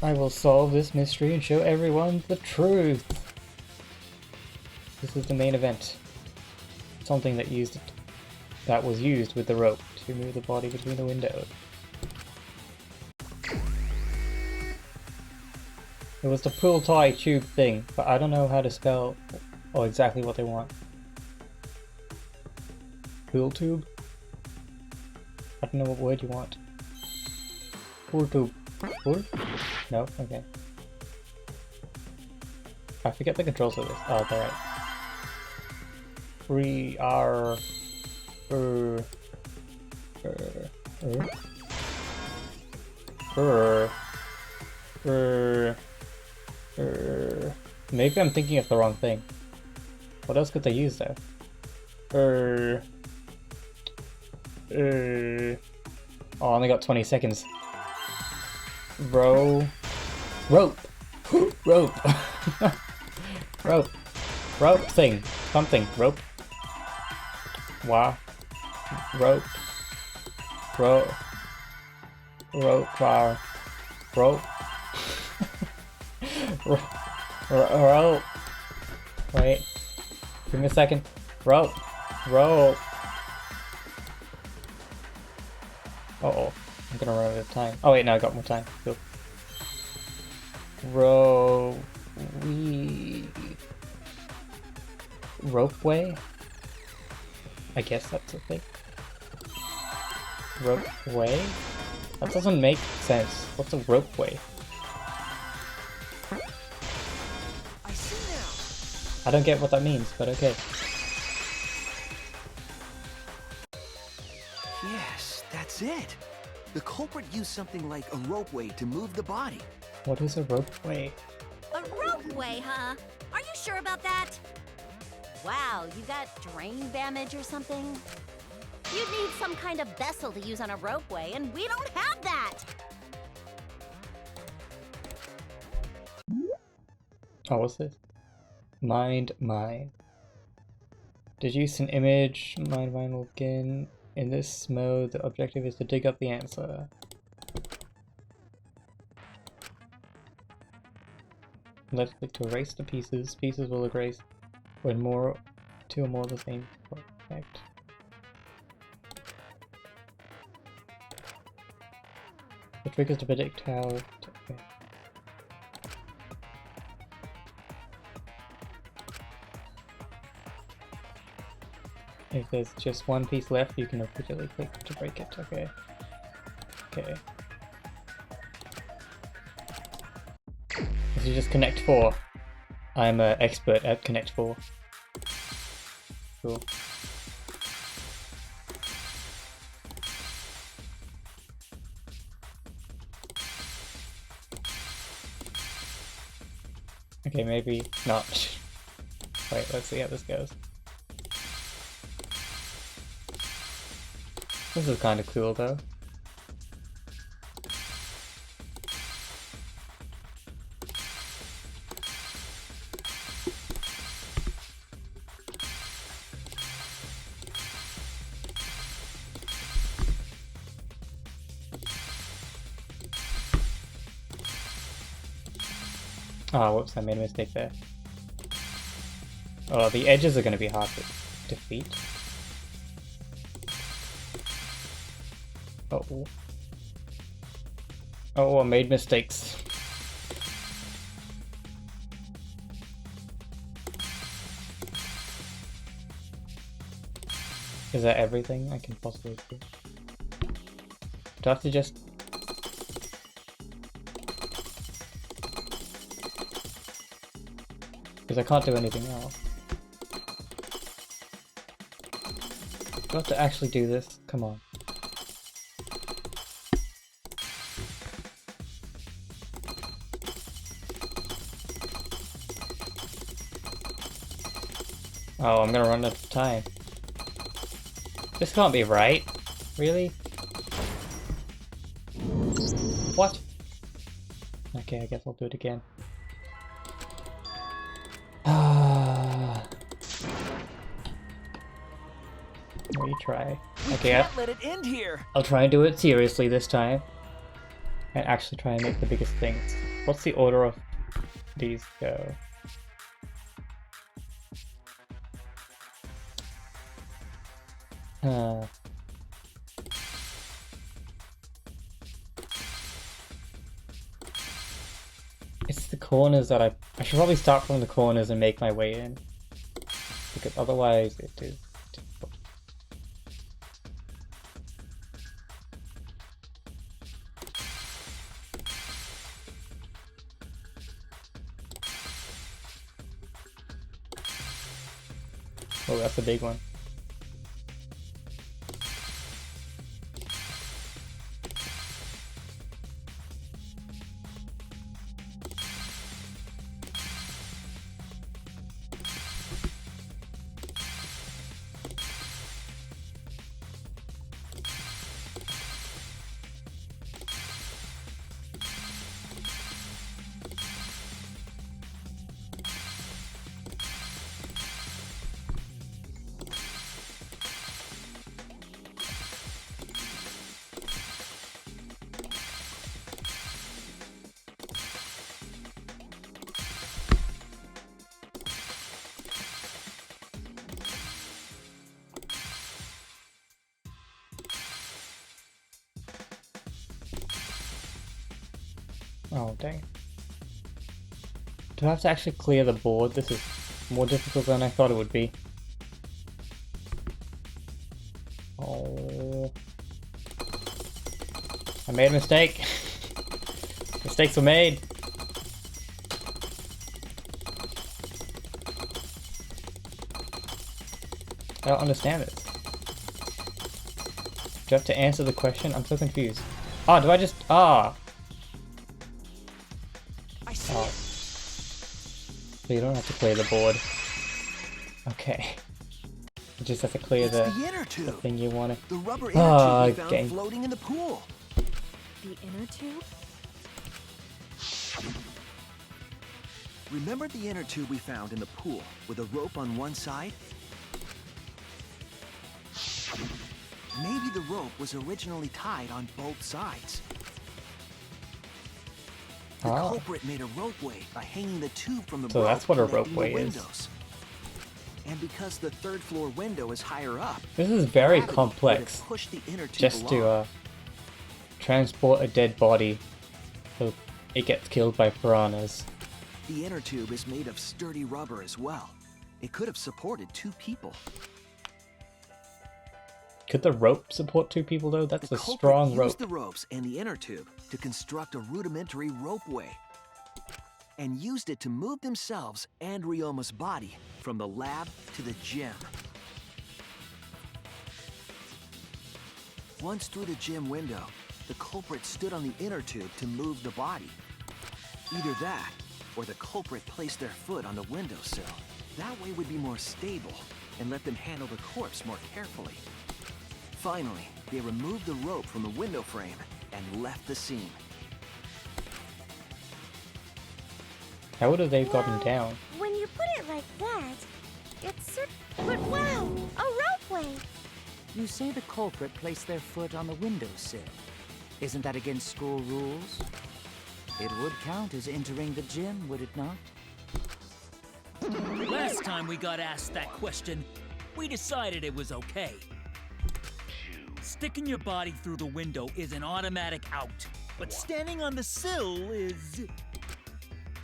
I will solve this mystery and show everyone the truth. This is the main event. Something that was used with the rope to move the body between the windows. It was the pull tie tube thing, but I don't know how to spell or exactly what they want. Pull tube? I don't know what word you want. Pull tube. Pull? No? Okay. I forget the controls of this. Oh, they're right. Maybe I'm thinking of the wrong thing. What else could they use though? Oh, I only got 20 seconds. Rope. Rope. Rope thing. Something. Rope. Wow. Rope. Rope. Wow. Rope. Rope. Wait. Give me a second. Rope. Uh-oh. I'm gonna run out of time. Oh wait, no, I got more time. Cool. Ropeway? I guess that's a thing. Ropeway? That doesn't make sense. What's a ropeway? I see now. I don't get what that means, but okay. Yes, that's it. The culprit used something like a ropeway to move the body. What is a ropeway? A ropeway, huh? Are you sure about that? Wow, you got drain damage or something? You'd need some kind of vessel to use on a ropeway, and we don't have that! Oh, what's this? Mind. Deduce an image. Mind will begin. In this mode, the objective is to dig up the answer. Left click to erase the pieces. Pieces will erase when two or more of the same effect. The trick is to predict how. Okay. If there's just one piece left, you can repeatedly click to break it. Okay. This is just Connect 4. I'm an expert at Connect 4. Cool. Okay, maybe not. Wait, let's see how this goes. This is kind of cool though. Oh, whoops, I made a mistake there. Oh, the edges are going to be hard to defeat. Uh-oh. Oh, I made mistakes. Is that everything I can possibly do? Do I have to just... Because I can't do anything else. Do I have to actually do this? Come on. Oh, I'm gonna run out of time. This can't be right. Really? What? Okay, I guess I'll do it again. Retry. Okay, Can't let it end here. I'll try and do it seriously this time. And actually try and make the biggest things. What's the order of these go? It's the corners that I should probably start from the corners and make my way in. Because otherwise it is difficult. Oh, that's a big one. Oh, dang. Do I have to actually clear the board? This is more difficult than I thought it would be. Oh. I made a mistake. Mistakes were made. I don't understand this. Do I have to answer the question? I'm so confused. Oh, do I just... Ah! I see Oh. it. So you don't have to clear the board. Okay. You just have to clear It's the inner tube. the thing you want to... The rubber inner tube we found okay. floating in the pool. The inner tube? Remember the inner tube we found in the pool with a rope on one side? Maybe the rope was originally tied on both sides. The culprit made a ropeway by hanging the tube from the So rope that's what a connecting the ropeway is. windows. And because the third floor window is higher up, This is very gravity would complex. have pushed the inner tube Just to along. transport a dead body so it gets killed by piranhas. The inner tube is made of sturdy rubber as well. It could have supported 2 people. Could the rope support 2 people though? That's The a culprit strong used rope. the ropes and the inner tube to construct a rudimentary ropeway, and used it to move themselves and Ryoma's body from the lab to the gym. Once through the gym window, the culprit stood on the inner tube to move the body. Either that, or the culprit placed their foot on the windowsill. That way would be more stable and let them handle the corpse more carefully. Finally, they removed the rope from the window frame and left the scene. How would have they gotten down? When you put it like that, it's but wow, a ropeway. You say the culprit placed their foot on the windowsill. Isn't that against school rules? It would count as entering the gym, would it not? Last time we got asked that question, we decided it was okay. Sticking your body through the window is an automatic out, but standing on the sill is...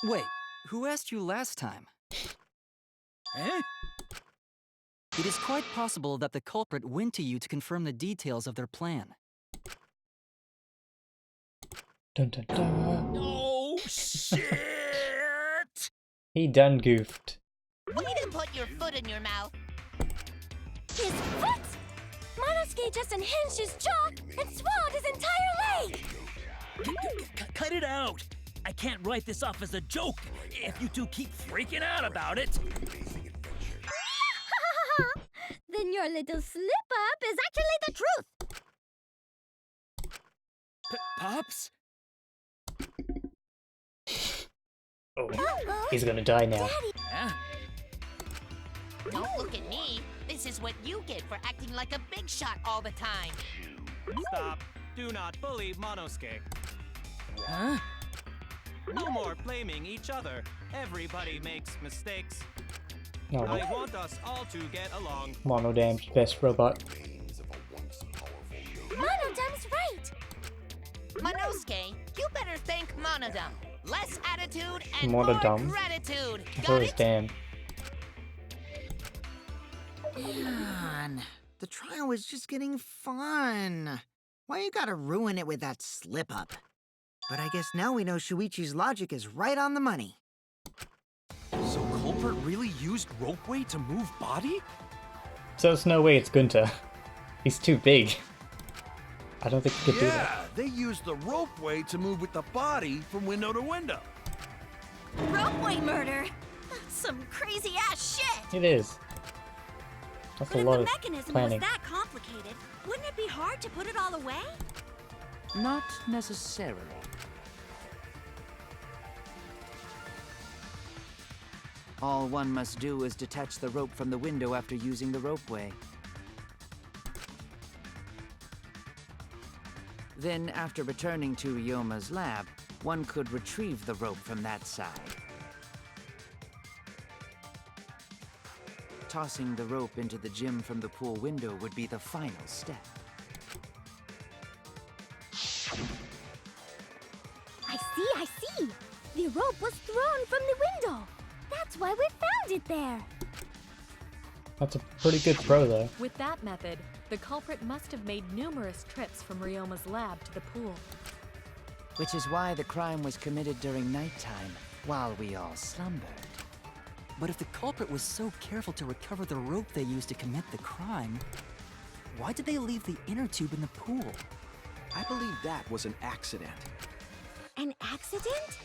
Wait, who asked you last time? Eh? It is quite possible that the culprit went to you to confirm the details of their plan. Dun dun dun. Oh, shit! He done goofed. Way to put your foot in your mouth. His foot! Monosuke just unhinged his jaw and swallowed his entire leg! Cut it out! I can't write this off as a joke if you two keep freaking out about it. Then your little slip-up is actually the truth! Pops? Oh, he's gonna die now. Huh? Don't look at me. This is what you get for acting like a big shot all the time. Stop. Do not bully Monosuke. Huh? No more blaming each other. Everybody makes mistakes. No, I want us all to get along. Monodam's best robot. Monodam's right! Monosuke, you better thank Monodam. Less attitude and Monodam? more gratitude. I thought Got it was it? Dan. Man, the trial was just getting fun. Why you gotta ruin it with that slip-up? But I guess now we know Shuichi's logic is right on the money. So culprit really used ropeway to move body? So it's no way it's Gunter. He's too big. I don't think he could do that. Yeah, they used the ropeway to move with the body from window to window. Ropeway murder? That's some crazy-ass shit! It is. That's But a if lot the of mechanism planning. was that complicated, wouldn't it be hard to put it all away? Not necessarily. All one must do is detach the rope from the window after using the ropeway. Then, after returning to Ryoma's lab, one could retrieve the rope from that side. Tossing the rope into the gym from the pool window would be the final step. I see, the rope was thrown from the window. That's why we found it there. That's a pretty good throw, though. With that method, the culprit must have made numerous trips from Ryoma's lab to the pool. Which is why the crime was committed during nighttime, while we all slumbered. But if the culprit was so careful to recover the rope they used to commit the crime, why did they leave the inner tube in the pool? I believe that was an accident. An accident?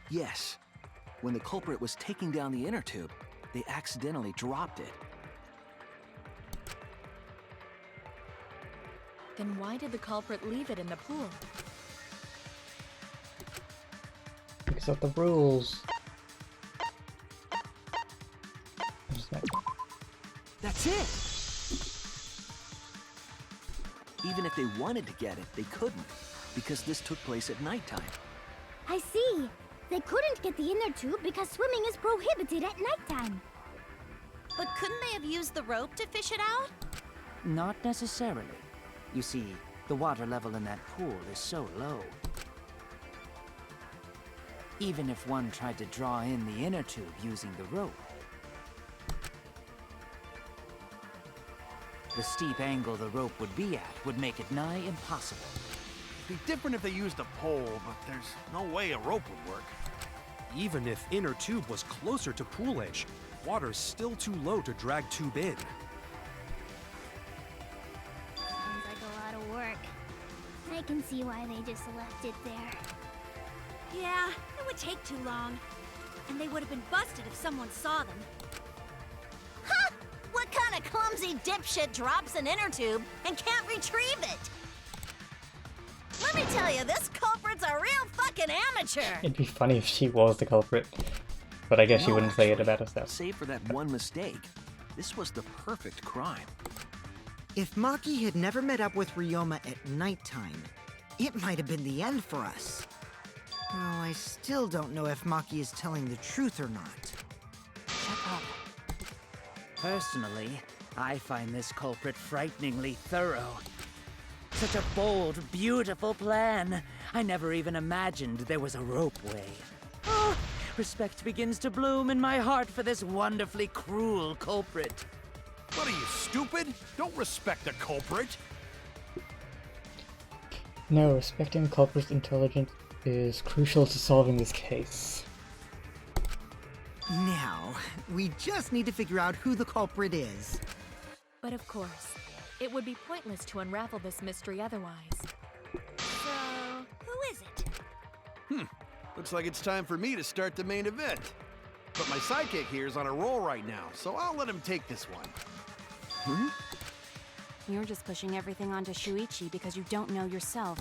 Yes. When the culprit was taking down the inner tube, they accidentally dropped it. Then why did the culprit leave it in the pool? Because of the rules. That's it! Even if they wanted to get it, they couldn't, because this took place at nighttime. I see. They couldn't get the inner tube because swimming is prohibited at nighttime. But couldn't they have used the rope to fish it out? Not necessarily. You see, the water level in that pool is so low. Even if one tried to draw in the inner tube using the rope, the steep angle the rope would be at would make it nigh impossible. It'd be different if they used a pole, but there's no way a rope would work. Even if inner tube was closer to pool edge, water's still too low to drag tube in. Sounds like a lot of work. I can see why they just left it there. Yeah, it would take too long. And they would have been busted if someone saw them. Ha! What kind of clumsy dipshit drops an inner tube and can't retrieve it? Let me tell you, this culprit's a real fucking amateur! It'd be funny if she was the culprit. But I guess she wouldn't say it about herself. Save for that one mistake, this was the perfect crime. If Maki had never met up with Ryoma at nighttime, it might have been the end for us. Well, I still don't know if Maki is telling the truth or not. Shut up. Personally, I find this culprit frighteningly thorough. Such a bold, beautiful plan. I never even imagined there was a ropeway. Oh, respect begins to bloom in my heart for this wonderfully cruel culprit. What are you, stupid? Don't respect the culprit! No, respecting the culprit's intelligence is crucial to solving this case. Now, we just need to figure out who the culprit is. But of course, it would be pointless to unravel this mystery otherwise. So, who is it? Looks like it's time for me to start the main event. But my sidekick here is on a roll right now, so I'll let him take this one. You're just pushing everything onto Shuichi because you don't know yourself.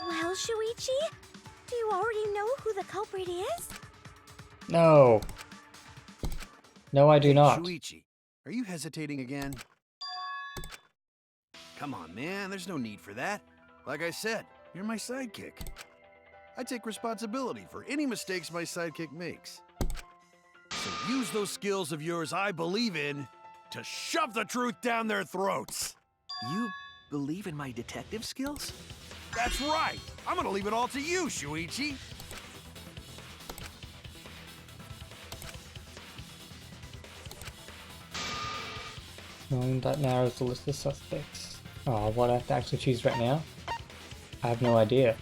Well, Shuichi, do you already know who the culprit is? No. No, I do not. Shuichi, are you hesitating again? Come on, man, there's no need for that. Like I said, you're my sidekick. I take responsibility for any mistakes my sidekick makes. So use those skills of yours I believe in to shove the truth down their throats. You believe in my detective skills? That's right. I'm gonna leave it all to you, Shuichi. Knowing that narrows the list of suspects. Oh, what I have to actually choose right now? I have no idea.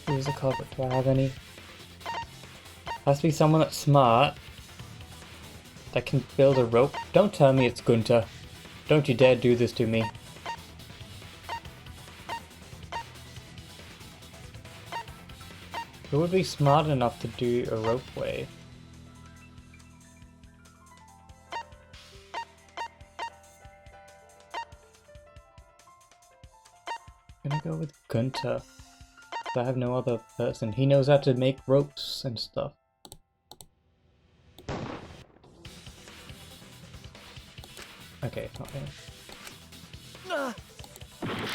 Who's the culprit? Do I have any? Has to be someone that's smart. That can build a rope. Don't tell me it's Gunter. Don't you dare do this to me. Who would be smart enough to do a ropeway? I'm gonna go with Gunter. I have no other person. He knows how to make ropes and stuff. Okay, it's not him.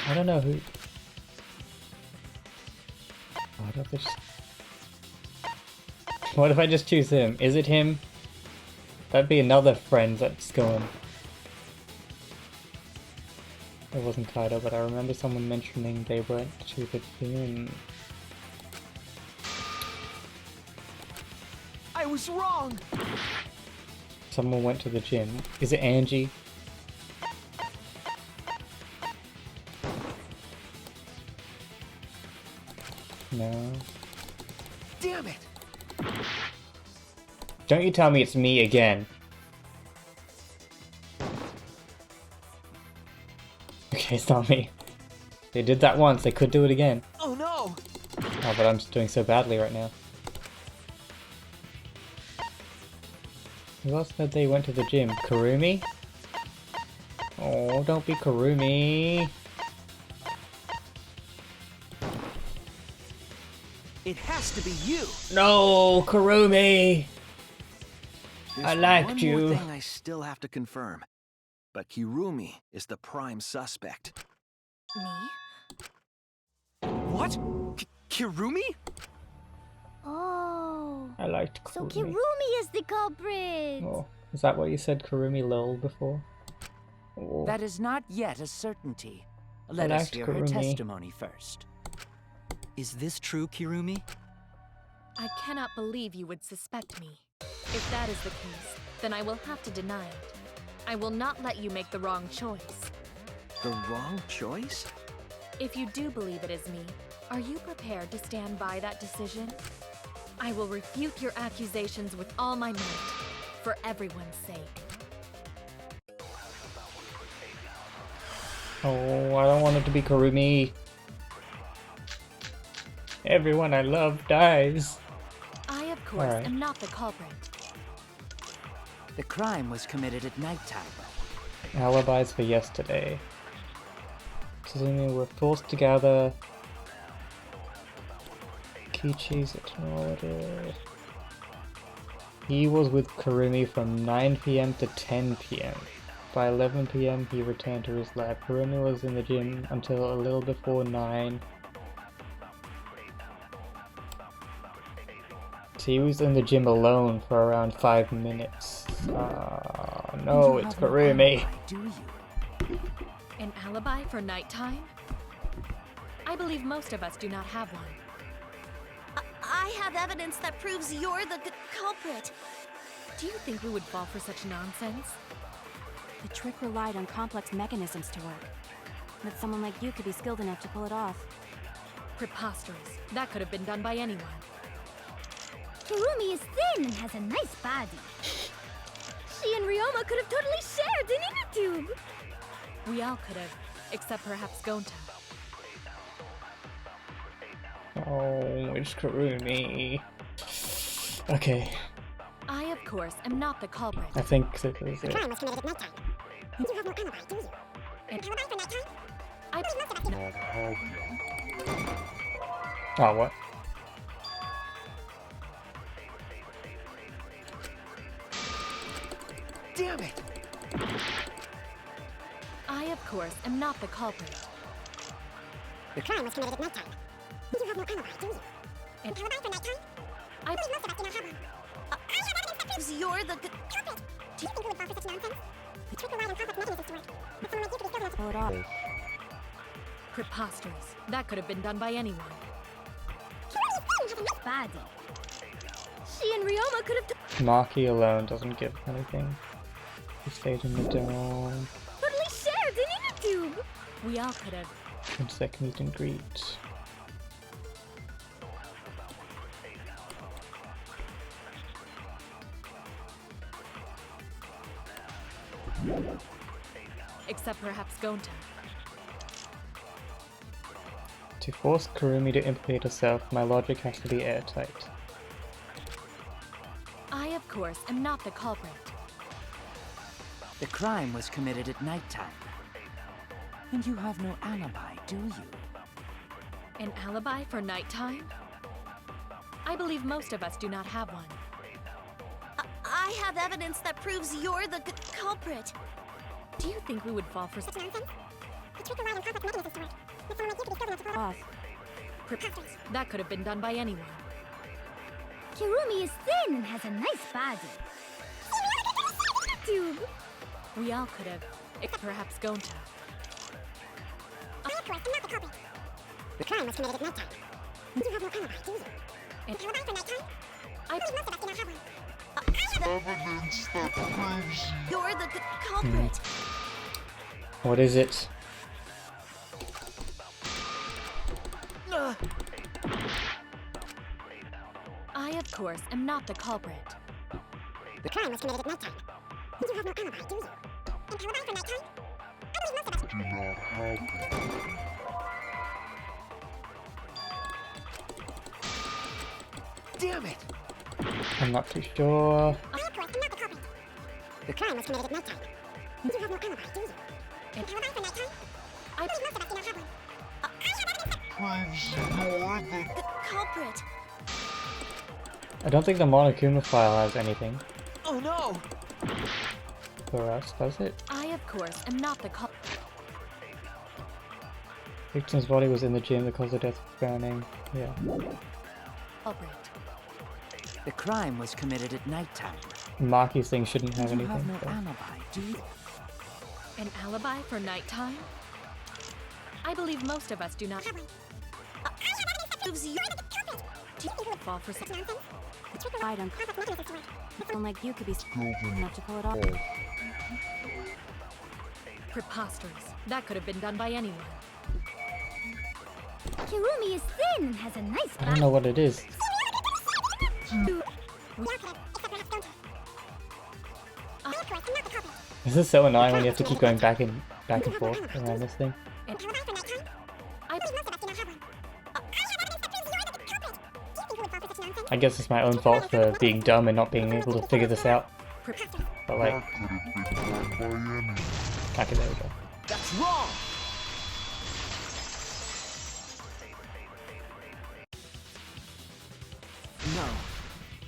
I don't know who. What if I just... What if I just choose him? Is it him? That'd be another friend that's going. It wasn't Kaido, but I remember someone mentioning they went to the gym. I was wrong! Someone went to the gym. Is it Angie? No. Damn it! Don't you tell me it's me again. Okay, it's not me. They did that once, they could do it again. Oh no! Oh, but I'm just doing so badly right now. Who else said they went to the gym? Kurumi? Oh, don't be Kurumi. It has to be you! No, Kurumi! There's I liked one you. more thing I still have to confirm. But Kirumi is the prime suspect. Me? What? Kirumi? Oh. I liked So Kurumi. Kirumi is the culprit. Oh, is that what you said Kurumi lol before? Oh. That is not yet a certainty. Let us liked hear her Kurumi. testimony first. Is this true, Kirumi? I cannot believe you would suspect me. If that is the case, then I will have to deny it. I will not let you make the wrong choice. The wrong choice? If you do believe it is me, are you prepared to stand by that decision? I will refute your accusations with all my might, for everyone's sake. Oh, I don't want it to be Kurumi. Everyone I love dies. I, of course, Alright. am not the culprit. The crime was committed at nighttime. Alibis for yesterday. Suzumi were forced to gather. Kichi's acknowledged. He was with Kurumi from 9 PM to 10 PM. By 11 PM he returned to his lab. Kurumi was in the gym until a little before 9. So he was in the gym alone for around 5 minutes. No, it's Kurumi. Do you? An alibi for nighttime? I believe most of us do not have one. I have evidence that proves you're the culprit. Do you think we would fall for such nonsense? The trick relied on complex mechanisms to work. But someone like you could be skilled enough to pull it off. Preposterous. That could have been done by anyone. Kirumi is thin and has a nice body. She and Ryoma could have totally shared an inner tube. We all could have, except perhaps Gonta. Oh, it's Kurumi. Okay, I, of course, am not the culprit. I think this is it. And I Oh, what? Damn it! I, of course, am not the culprit. The crime was committed at nighttime. You have no alibi, do you? And Alibi for nighttime? I Most of us do not have one. I have evidence that proves You're the culprit. Do you think we would fall for such nonsense? The trick relied on complex mechanisms to work. But someone like you could be skilled enough to Pull it off. Preposterous. That could have been done by anyone. Kirumi has a nice body. She and Ryoma could have Maki alone doesn't give anything. He stayed in the dome. totally shared an inner tube. We all could have. Insect meet and greet. Except perhaps Gonta. To force Kurumi to implicate herself, my logic has to be airtight. I, of course, am not the culprit. The crime was committed at nighttime. And you have no alibi, do you? An alibi for nighttime? I believe most of us do not have one. I have evidence that proves you're the culprit. Do you think we would fall for such nonsense? The trick relied on complex mechanisms to work. But someone like you could be skilled enough to pull it off. Preposterous. That could have been done by anyone. Kirumi is thin and has a nice body. Tube. We all could have. Except perhaps Gonta. The crime was committed at nighttime. You have no alibi, do you? An alibi for nighttime? Evidence that proves you're the culprit. What is it? I, of course, am not the culprit. The crime was committed at nighttime. You have no alibi, do you? An alibi for nighttime? I believe most of us do not have. Damn it! I'm not too sure. I, of course, am not the culprit. The crime was committed at nighttime. You have no alibi, do you? An alibi for nighttime? I believe most of us do not have one. I have evidence that proves you're the culprit. I don't think the Monokuma file has anything Oh no! for us, does it? I, of course, am not the culprit. Victim's body was in the gym, the cause of death was burning. Yeah. Culprit. The crime was committed at nighttime. Maki's thing shouldn't have You anything. have no so- alibi, do you? An alibi for nighttime? I believe most of us do not. Proves you're the culprit. Do you fall for some Nonsense. I don't. Someone like you could be enough to pull it off. preposterous? That could have been done by anyone. Kirumi is thin and has a nice I don't know what it is. This is so annoying when you have to keep going back and forth around this thing. I guess it's my own fault for being dumb and not being able to figure this out. But like, okay, there we go. That's wrong! No.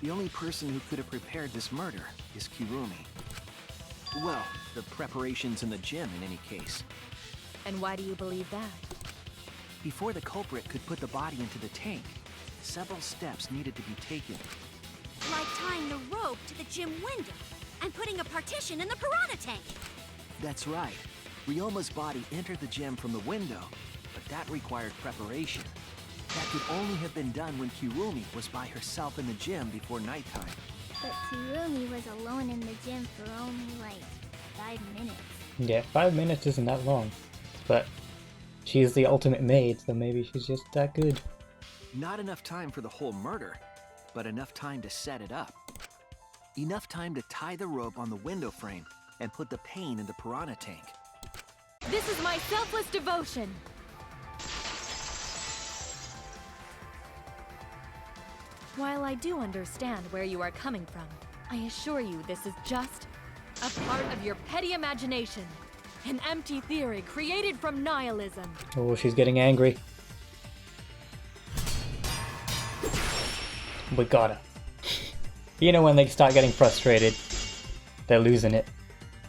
The only person who could have prepared this murder is Kirumi. Well, the preparations in the gym in any case. And why do you believe that? Before the culprit could put the body into the tank, several steps needed to be taken. Like tying the rope to the gym window and putting a partition in the piranha tank. That's right. Ryoma's body entered the gym from the window, but that required preparation. That could only have been done when Kirumi was by herself in the gym before nighttime. But Kirumi was alone in the gym for only like 5 minutes. Yeah, 5 minutes isn't that long. But she's the ultimate maid, so maybe she's just that good. Not enough time for the whole murder, but enough time to set it up. Enough time to tie the rope on the window frame and put the pain in the piranha tank. This is my selfless devotion! While I do understand where you are coming from, I assure you this is just a part of your petty imagination. An empty theory created from nihilism. Oh, she's getting angry. We got her. You know when they start getting frustrated, they're losing it.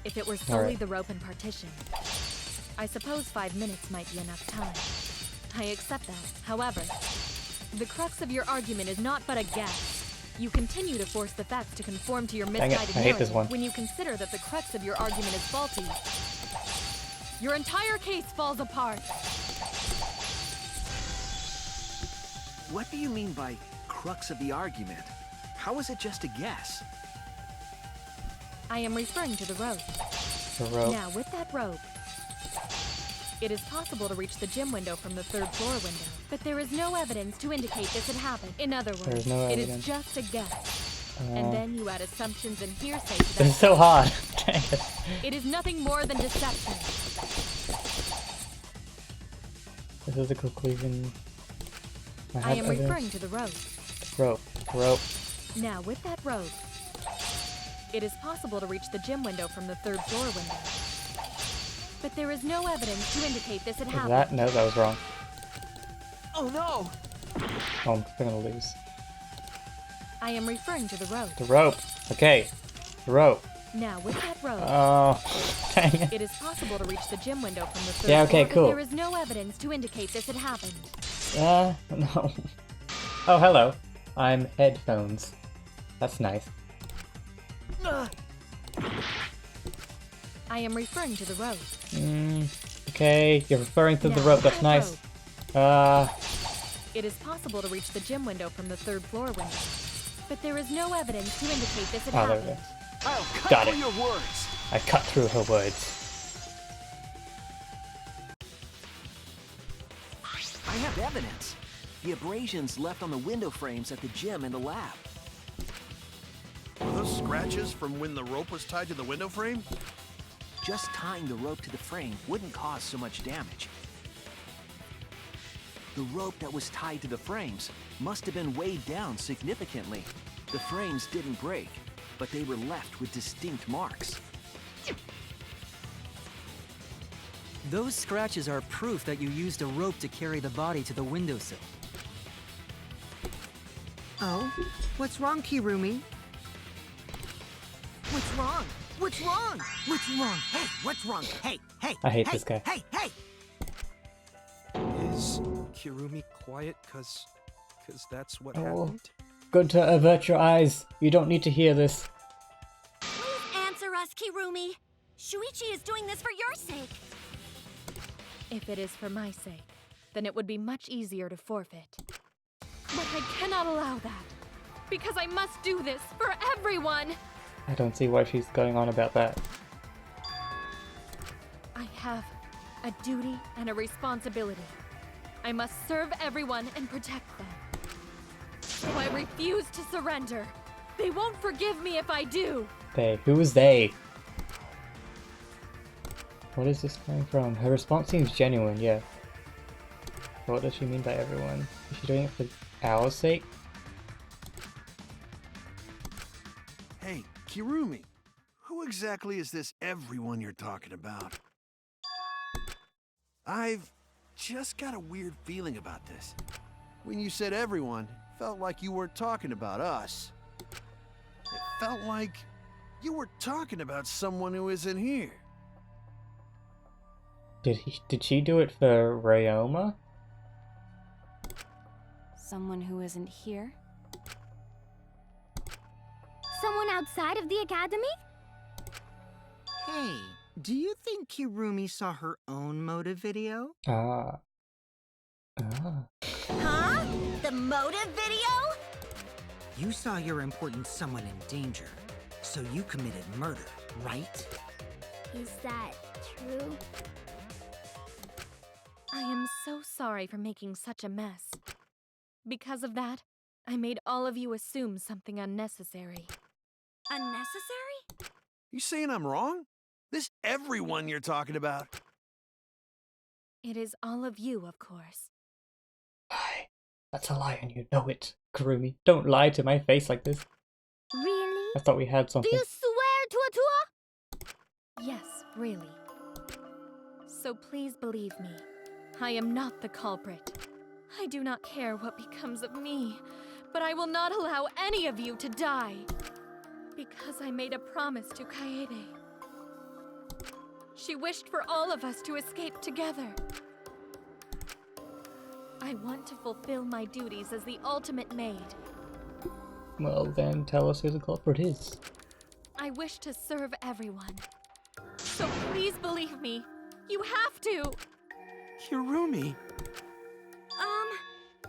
If it were solely Alright. the rope and partition, I suppose 5 minutes might be enough time. I accept that. However, the crux of your argument is not but a guess. You continue to force the facts to conform to your Dang it, misguided I hate this narrative one. when you consider that the crux of your argument is faulty. Your entire case falls apart. What do you mean by crux of the argument? How is it just a guess? I am referring to the rope. The rope. Now, with that rope, it is possible to reach the gym window from the 3rd floor window, but there is no evidence to indicate this had happened. In other words, There's no it is evidence. just a guess. And then you add assumptions and hearsay to This that. is so hard. Dang it. It is nothing more than deception. This is the conclusion. I have am evidence. referring to the rope. Rope. Rope. Now, with that rope, it is possible to reach the gym window from the 3rd floor window. But there is no evidence to indicate this had Was happened. that? No, that was wrong. Oh no! Oh, I'm gonna lose. I am referring to the rope. The rope. Okay. The rope. Now, with that rope, Oh, dang it. it is possible to reach the gym window from the 3rd Yeah, okay, floor, cool. but there is no evidence to indicate this had happened. No. Oh, hello. I'm headphones. That's nice. I am referring to the rope. Okay, you're referring to the Now, rope, that's that nice. It is possible to reach the gym window from the 3rd floor window, but there is no evidence to indicate this had Oh, there we happened. go. I'll cut Got through it. your words. I cut through her words. I have evidence. The abrasions left on the window frames at the gym and the lab. Were those scratches from when the rope was tied to the window frame? Just tying the rope to the frame wouldn't cause so much damage. The rope that was tied to the frames must have been weighed down significantly. The frames didn't break, but they were left with distinct marks. Those scratches are proof that you used a rope to carry the body to the windowsill. Oh? What's wrong, Kirumi? What's wrong? What's wrong? What's wrong? Hey, what's wrong? Hey, hey, I hate hey, this guy. Hey, hey! Is Kirumi quiet cause that's what Oh. happened? Good to avert your eyes. You don't need to hear this. Please answer us, Kirumi. Shuichi is doing this for your sake. If it is for my sake, then it would be much easier to forfeit. But I cannot allow that, because I must do this for everyone! I don't see why she's going on about that. I have a duty and a responsibility. I must serve everyone and protect them. So I refuse to surrender. They won't forgive me if I do. They. Who is they? What is this coming from? Her response seems genuine, yeah. What does she mean by everyone? Is she doing it for our sake? Hey, Kirumi, who exactly is this everyone you're talking about? I've just got a weird feeling about this. When you said everyone, it felt like you weren't talking about us. It felt like you were talking about someone who isn't here. Did she do it for Ryoma? Someone who isn't here? Someone outside of the academy? Hey, do you think Kirumi saw her own motive video? Ah. Huh? The motive video? You saw your important someone in danger, so you committed murder, right? Is that true? I am so sorry for making such a mess. Because of that, I made all of you assume something unnecessary. Unnecessary? You saying I'm wrong? This everyone you're talking about? It is all of you, of course. Lie. That's a lie and you know it, Kurumi. Don't lie to my face like this. Really? I thought we had something. Do you swear, Tua? Yes, really. So please believe me. I am not the culprit. I do not care what becomes of me, but I will not allow any of you to die. Because I made a promise to Kaede. She wished for all of us to escape together. I want to fulfill my duties as the ultimate maid. Well, then tell us who the culprit is. I wish to serve everyone. So please believe me. You have to! Kirumi!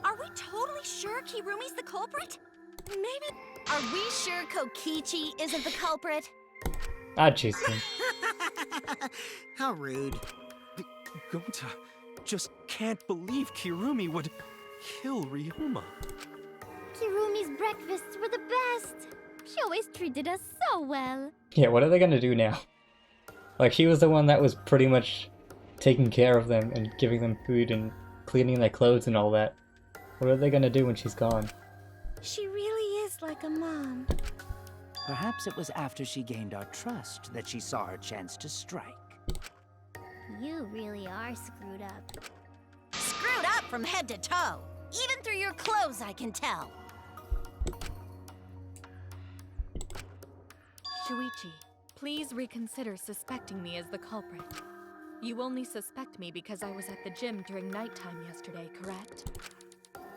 Are we totally sure Kirumi's the culprit? Maybe... Are we sure Kokichi isn't the culprit? Ah, jeez. How rude. Gonta just can't believe Kirumi would kill Ryoma. Kirumi's breakfasts were the best. She always treated us so well. Yeah, what are they gonna do now? Like, she was the one that was pretty much taking care of them and giving them food and cleaning their clothes and all that. What are they gonna do when she's gone? She really is like a mom. Perhaps it was after she gained our trust that she saw her chance to strike. You really are screwed up. Screwed up from head to toe. Even through your clothes, I can tell. Shuichi, please reconsider suspecting me as the culprit. You only suspect me because I was at the gym during nighttime yesterday, correct?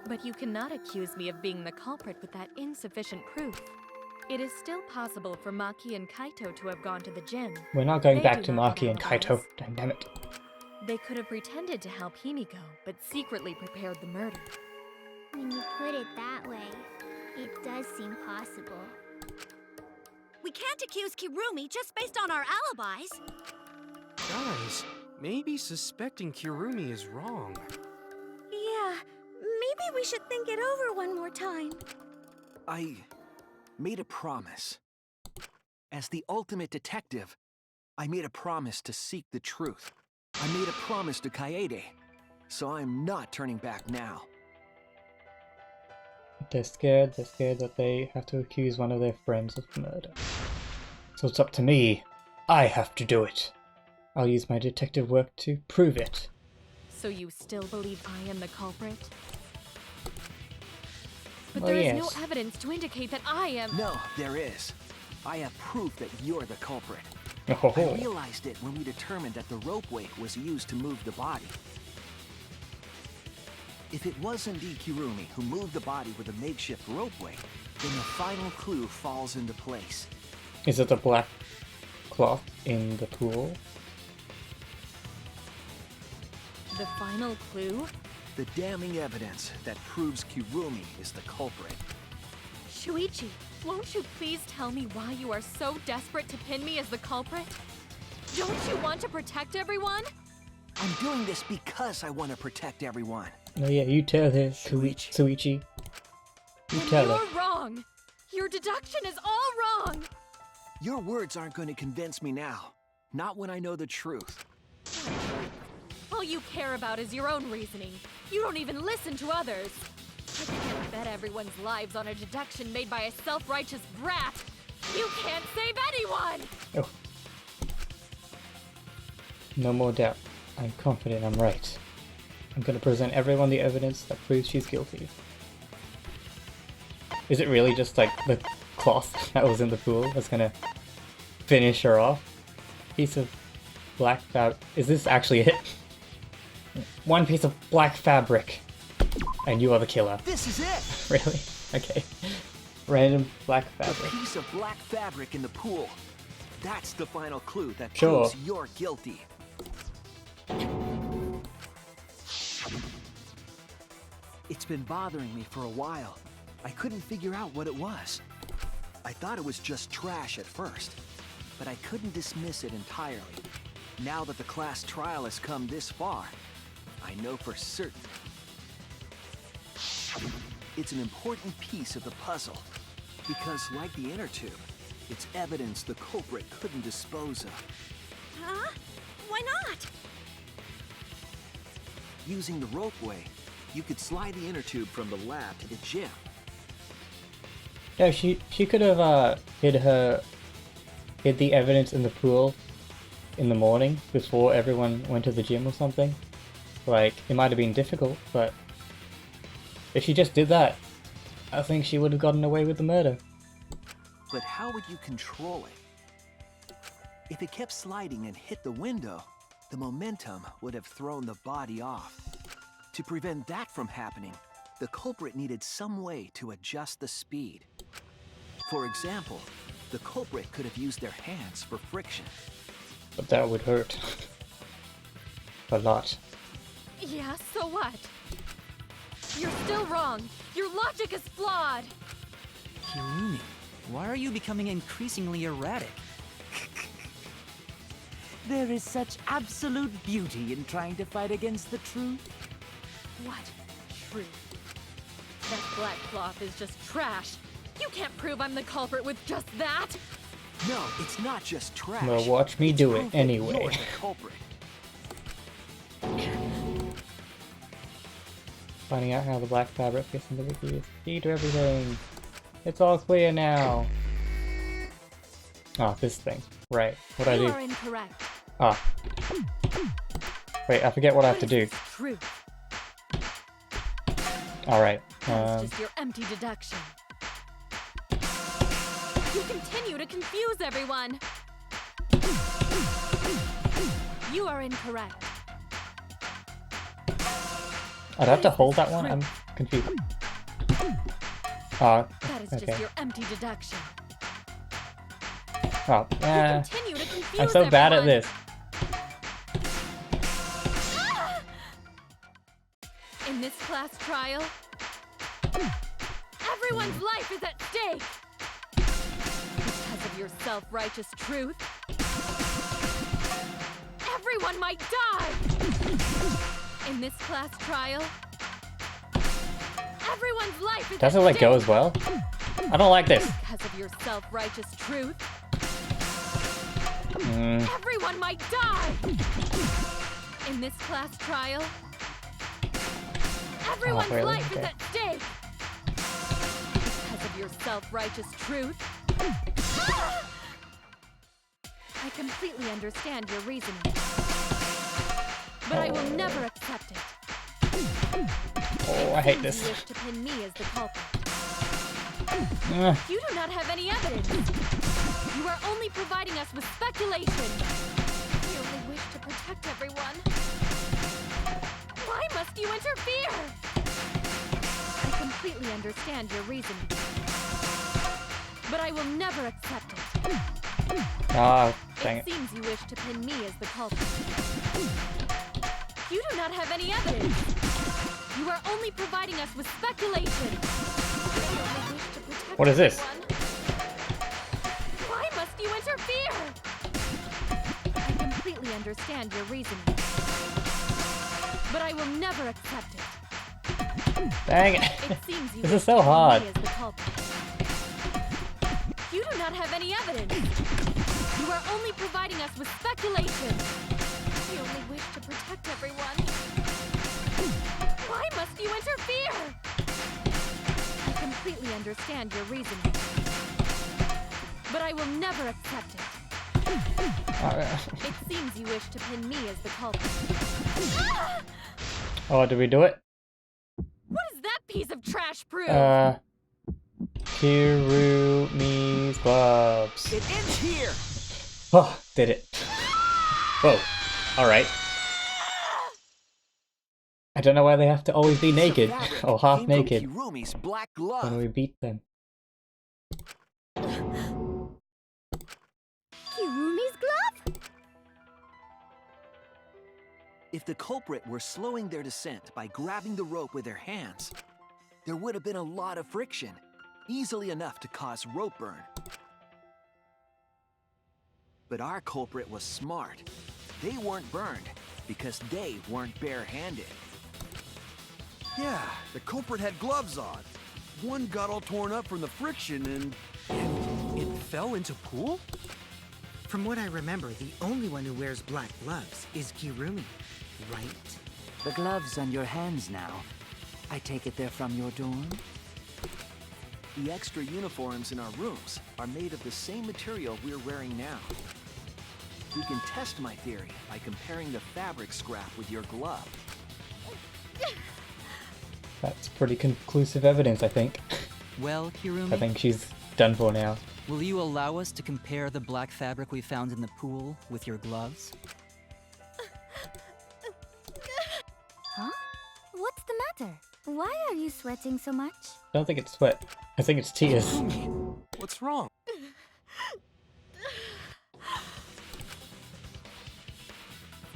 But you cannot accuse me of being the culprit with that insufficient proof. It is still possible for Maki and Kaito to have gone to the gym. We're not going They back do to not Maki have and Kaito. alibis. Damn it. They could have pretended to help Himiko, but secretly prepared the murder. When you put it that way, it does seem possible. We can't accuse Kirumi just based on our alibis. Guys, maybe suspecting Kirumi is wrong. Yeah, maybe we should think it over one more time. I made a promise. As the ultimate detective, I made a promise to seek the truth. I made a promise to Kaede, so I'm not turning back now. They're scared that they have to accuse one of their friends of murder. So it's up to me. I have to do it. I'll use my detective work to prove it. So you still believe I am the culprit? But Well, there is yes. no evidence to indicate that I am— No, there is. I have proof that you're the culprit. Oh. I realized it when we determined that the ropeway was used to move the body. If it was indeed Kirumi who moved the body with a makeshift ropeway, then the final clue falls into place. Is it the black cloth in the pool? the final clue? The damning evidence that proves Kirumi is the culprit. Shuichi, won't you please tell me why you are so desperate to pin me as the culprit? Don't you want to protect everyone? I'm doing this because I want to protect everyone. Oh yeah, you tell her, Shuichi. You tell her. You're wrong. Your deduction is all wrong. Your words aren't going to convince me now. Not when I know the truth. All you care about is your own reasoning. You don't even listen to others. I can't bet everyone's lives on a deduction made by a self-righteous brat. You can't save anyone! Oh. No more doubt. I'm confident I'm right. I'm gonna present everyone the evidence that proves she's guilty. Is it really just like the cloth that was in the pool that's gonna finish her off? Piece of black fabric. Is this actually it? One piece of black fabric. And you are the killer. This is it! Really? Okay. Random black fabric. A piece of black fabric in the pool. That's the final clue that Sure. proves you're guilty. It's been bothering me for a while. I couldn't figure out what it was. I thought it was just trash at first, but I couldn't dismiss it entirely. Now that the class trial has come this far, I know for certain. It's an important piece of the puzzle, because like the inner tube, it's evidence the culprit couldn't dispose of. Huh? Why not? Using the ropeway, you could slide the inner tube from the lab to the gym. Yeah, she could have hid the evidence in the pool in the morning before everyone went to the gym or something. Like, it might have been difficult, but if she just did that, I think she would have gotten away with the murder. But how would you control it? If it kept sliding and hit the window, the momentum would have thrown the body off. To prevent that from happening, the culprit needed some way to adjust the speed. For example, the culprit could have used their hands for friction. But that would hurt. A lot. Yeah, so what? You're still wrong. Your logic is flawed. Kirumi, why are you becoming increasingly erratic? There is such absolute beauty in trying to fight against the truth. What? Truth. That black cloth is just trash. You can't prove I'm the culprit with just that. No, it's not just trash. Well, watch me do it anyway. You're the culprit. Finding out how the black fabric fits into the key is key to everything. It's all clear now. Ah, this thing. Right. What'd I You do? are incorrect. Ah. Wait, I forget what I have to do. Truth. Alright. That's just your empty deduction. You continue to confuse everyone. You are incorrect. I'd have to hold that one? I'm confused. Oh, That is okay. just your empty deduction. Oh, You continue to confuse I'm so bad at everyone. this. class trial, everyone's life is at stake! Because of your self-righteous truth, everyone might die! In this class trial, everyone's life is Doesn't like go as well? I don't like this. Because of your self-righteous truth, Everyone might die! In this class trial, everyone's really? life Okay. is at stake! Because of your self-righteous truth, I completely understand your reasoning. But I will never accept it. Oh, I hate You this. wish to pin me as the culprit. Ugh. You do not have any evidence. You are only providing us with speculation. You only wish to protect everyone. Why must you interfere? I completely understand your reasoning. But I will never accept it. Oh, dang It it. seems you wish to pin me as the culprit. You do not have any evidence. You are only providing us with speculation. You only wish to protect What is this? everyone. Why must you interfere? I completely understand your reasoning. But I will never accept it. Dang it. It seems you This wish is so to pin hard. me as the culprit. You do not have any evidence. You are only providing us with speculation. You only wish to protect everyone. Why must you interfere? I completely understand your reasoning. But I will never accept it. It seems you wish to pin me as the culprit. Oh, did we do it? What does that piece of trash prove? Kirumi's gloves. It ends here! Oh, did it. Whoa. Alright. I don't know why they have to always be naked, or half naked, Kirumi's black glove. when we beat them. Kirumi's glove? If the culprit were slowing their descent by grabbing the rope with their hands, there would have been a lot of friction, easily enough to cause rope burn. But our culprit was smart. They weren't burned because they weren't barehanded. Yeah, the culprit had gloves on. One got all torn up from the friction and It fell into pool? From what I remember, the only one who wears black gloves is Kirumi, right? The gloves on your hands now. I take it they're from your dorm? The extra uniforms in our rooms are made of the same material we're wearing now. We can test my theory by comparing the fabric scrap with your glove. That's pretty conclusive evidence, I think. Well, Kirumi, I think she's done for now. will you allow us to compare the black fabric we found in the pool with your gloves? Huh? What's the matter? Why are you sweating so much? I don't think it's sweat. I think it's tears. What's wrong?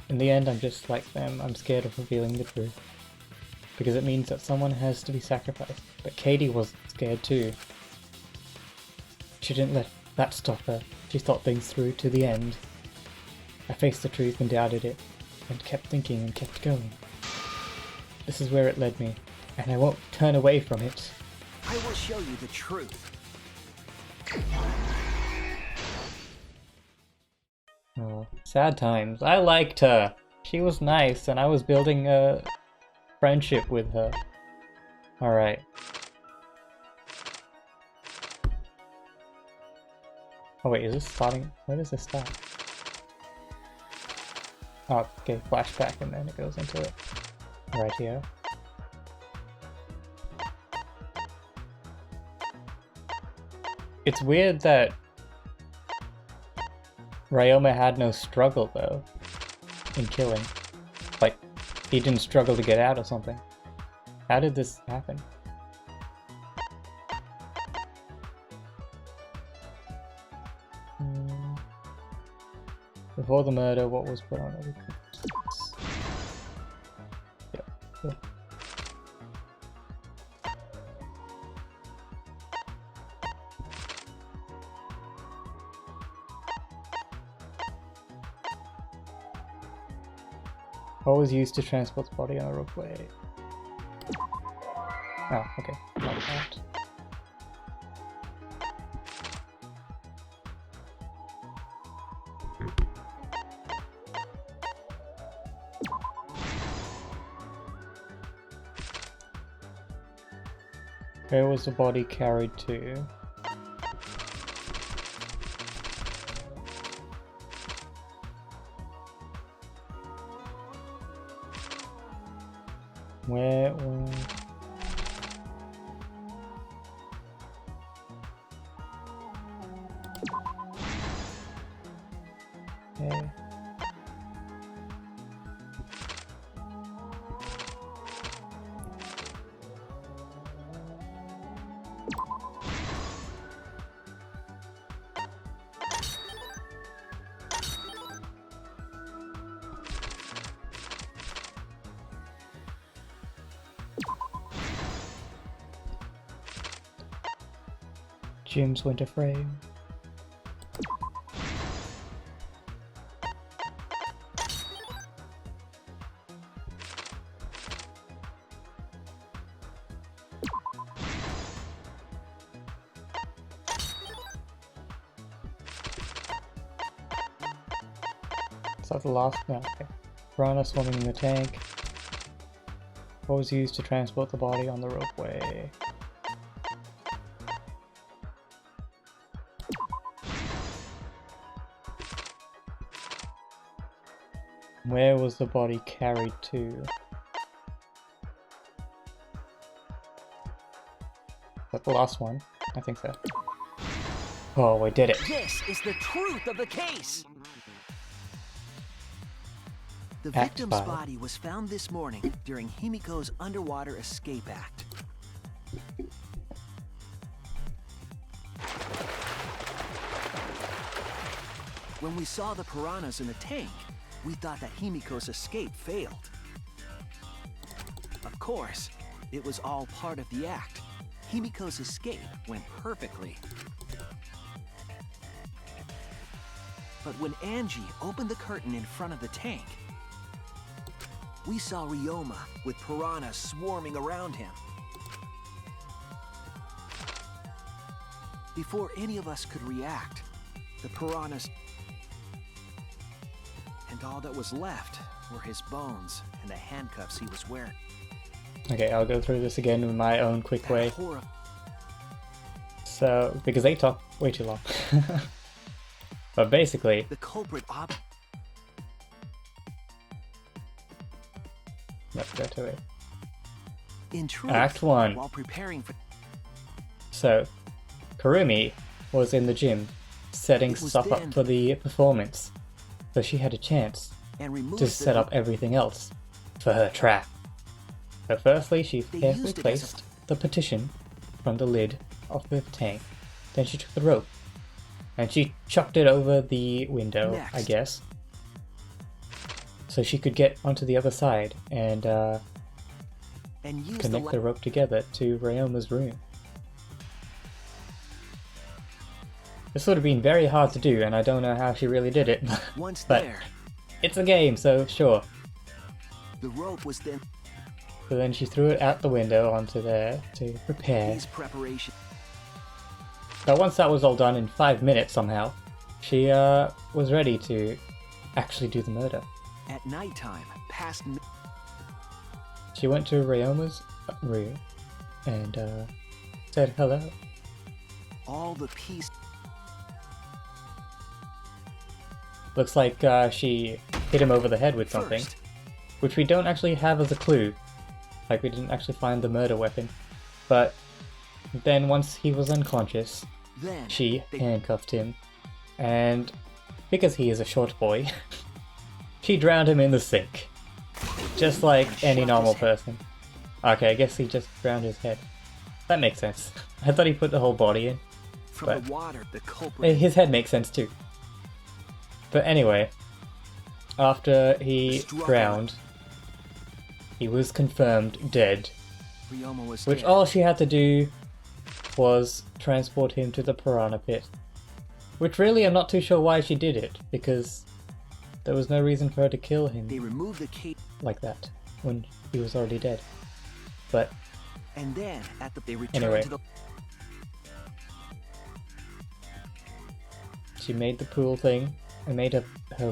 In the end, I'm just like them. I'm scared of revealing the truth. Because it means that someone has to be sacrificed. But Katie was scared too. She didn't let that stop her. She thought things through to the end. I faced the truth and doubted it, and kept thinking and kept going. This is where it led me, and I won't turn away from it. I will show you the truth. Oh, sad times. I liked her. She was nice, and I was building a friendship with her. Alright. Oh wait, is this starting? Where does this start? Oh, okay, flashback and then it goes into it. Right here. It's weird that Ryoma had no struggle though in killing. Like, he didn't struggle to get out or something. How did this happen? Before the murder, what was put on it? Yep. Cool. What was used to transport the body on a ropeway? Oh, okay. Not that. Where was the body carried to? Where was... Okay. Jim's winter frame. Is that the last? No, okay. Piranha swimming in the tank. What was used to transport the body on the ropeway? Where was the body carried to? Is that the last one? I think so. Oh, we did it. This is the truth of the case! The Act victim's 5. body was found this morning during Himiko's underwater escape act. When we saw the piranhas in the tank, we thought that Himiko's escape failed. Of course, it was all part of the act. Himiko's escape went perfectly. But when Angie opened the curtain in front of the tank, we saw Ryoma with piranhas swarming around him. Before any of us could react, the piranhas... and all that was left were his bones and the handcuffs he was wearing. Okay, I'll go through this again in my own quick way. So, because they talk way too long. But basically... The culprit Let's go to it. In truth, Act 1. while preparing for... So, Kurumi was in the gym, setting stuff then- up for the performance. So she had a chance and removed to the- set up everything else for her trap. So firstly, she They carefully used it as placed the petition from the lid of the tank. Then she took the rope and she chucked it over the window, I Next. guess, so she could get onto the other side and use connect the rope together to Ryoma's room. This would have been very hard to do, and I don't know how she really did it. Once but there, it's a game, so sure. the rope was then... So then she threw it out the window onto there to prepare. These preparations... But once that was all done in 5 minutes somehow, she was ready to actually do the murder. At nighttime, past... She went to Ryoma's room and said hello. all the pieces... Looks like she hit him over the head with something, which we don't actually have as a clue. Like, we didn't actually find the murder weapon. But then once he was unconscious, Then she handcuffed him, and because he is a short boy, she drowned him in the sink. Just like any normal person. Okay, I guess he just drowned his head. That makes sense. I thought he put the whole body in. From But the water, the culprit... his head makes sense too. But anyway, after he Struggle. drowned, he was confirmed dead. Ryoma was Which dead. all she had to do was transport him to the piranha pit. Which really I'm not too sure why she did it, because there was no reason for her to kill him. They removed the cage... like that when he was already dead. But And then, they returned anyway, to the... she made the pool thing and made her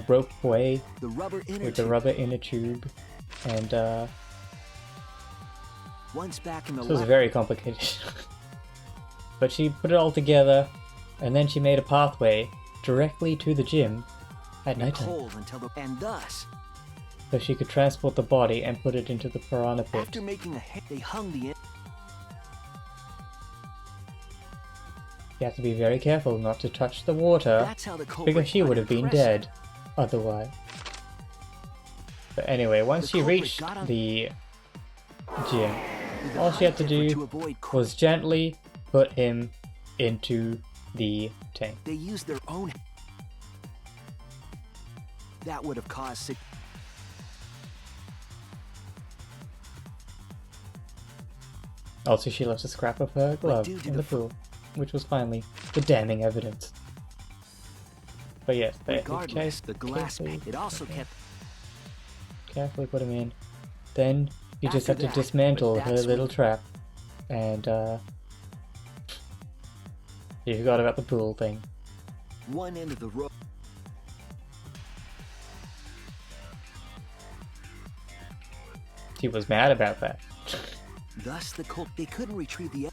rope way The rubber inner with the tube. rubber inner tube, and Once back in the this was lab, very complicated. But she put it all together, and then she made a pathway directly to the gym at nighttime, cold until the... And thus, so she could transport the body and put it into the piranha pit. after making a hit, they hung the... You have to be very careful not to touch the water, That's how the culprit because she got would have been impressed. dead otherwise. But anyway, once The she culprit reached got on- the gym, The all she had to high tip do to avoid was gently put him into the tank. They used their own... That would have caused... Also, she left a scrap of her glove due to in the the pool, which was finally the damning evidence. But yes, Regardless, the glass... It also kept... carefully put him in. Then you just After have to that, dismantle but her that's little when- trap, and you forgot about the pool thing. One end of the rope... She was mad about that. Thus, the cult... They couldn't retrieve the...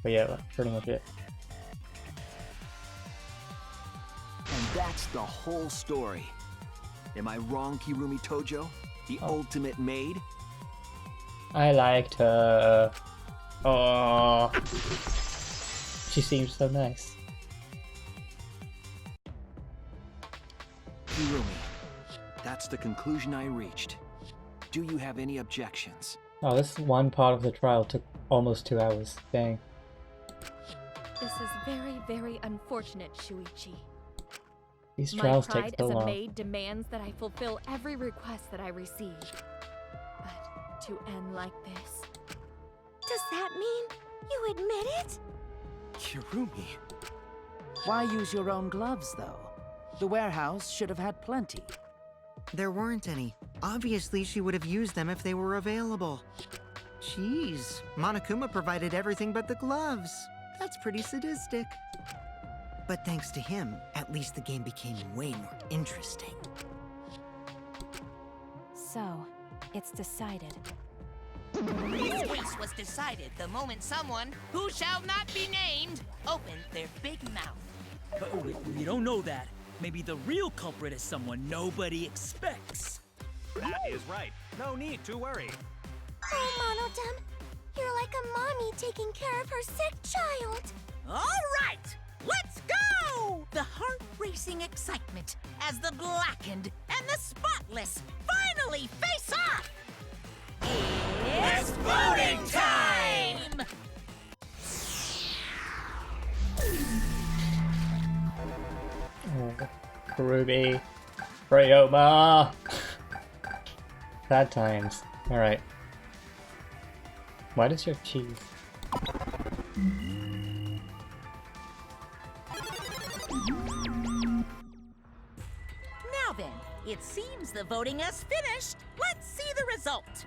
But yeah, that's pretty much it. And that's the whole story. Am I wrong, Kirumi Tojo? The ultimate maid? I liked her. Oh, she seems so nice. Kirumi, that's the conclusion I reached. Do you have any objections? Oh, this one part of the trial took almost 2 hours. Dang. This is very, very unfortunate, Shuichi. These My trials pride take so as a long. maid demands that I fulfill every request that I receive. But to end like this... Does that mean you admit it? Kirumi. Why use your own gloves, though? The warehouse should have had plenty. There weren't any. Obviously, she would have used them if they were available. Jeez, Monokuma provided everything but the gloves. That's pretty sadistic. But thanks to him, at least the game became way more interesting. So, it's decided. This case was decided the moment someone, who shall not be named, opened their big mouth. We don't know that. Maybe the real culprit is someone nobody expects. That is right. No need to worry. Oh, Monodem, you're like a mommy taking care of her sick child. All right, let's go! The heart-racing excitement as the blackened and the spotless finally face off! It's voting time! Oh, Ruby, Ryoma. Sad times. Alright. Why does your cheese? Now then, it seems the voting has finished. Let's see the result.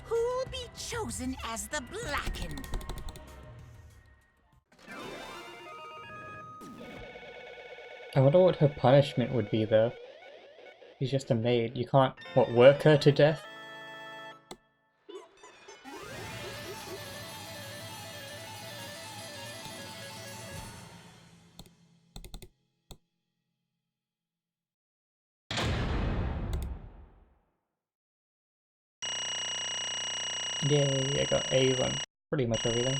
Who'll be chosen as the Blackened? I wonder what her punishment would be though. She's just a maid. You can't, what, work her to death? Yay, I got A's on pretty much everything.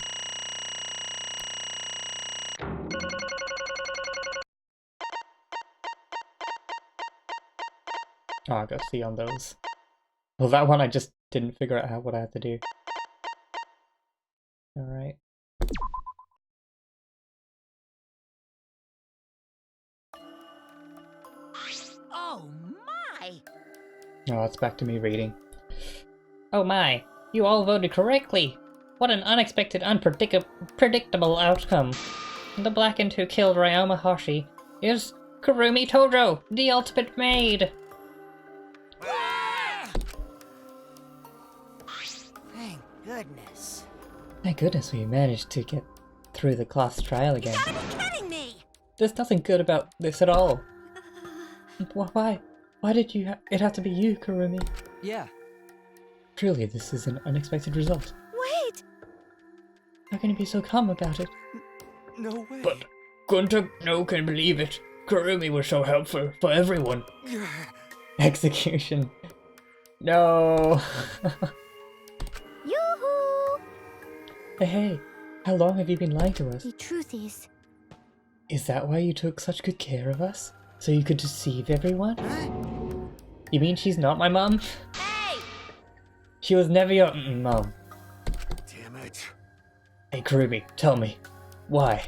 Oh, I got C on those. Well, that one I just didn't figure out what I had to do. Alright. Oh my! Oh, it's back to me reading. Oh my, you all voted correctly! What an unexpected, predictable outcome. The Blackened who killed Ryoma Hoshi is Kurumi Tojo, the ultimate maid! Thank goodness. Thank goodness we managed to get through the class trial again. You gotta be kidding me! There's nothing good about this at all. Why? Why did it have to be you, Kurumi? Yeah. Truly, this is an unexpected result. Wait! How can you be so calm about it? No way. But Gunta no can believe it. Kurumi was so helpful for everyone. Execution. No. Yoo-hoo! Hey, how long have you been lying to us? The truth Is that why you took such good care of us? So you could deceive everyone? You mean she's not my mom? Hey! She was never your mom. Damn it. Hey Kurumi, tell me. Why?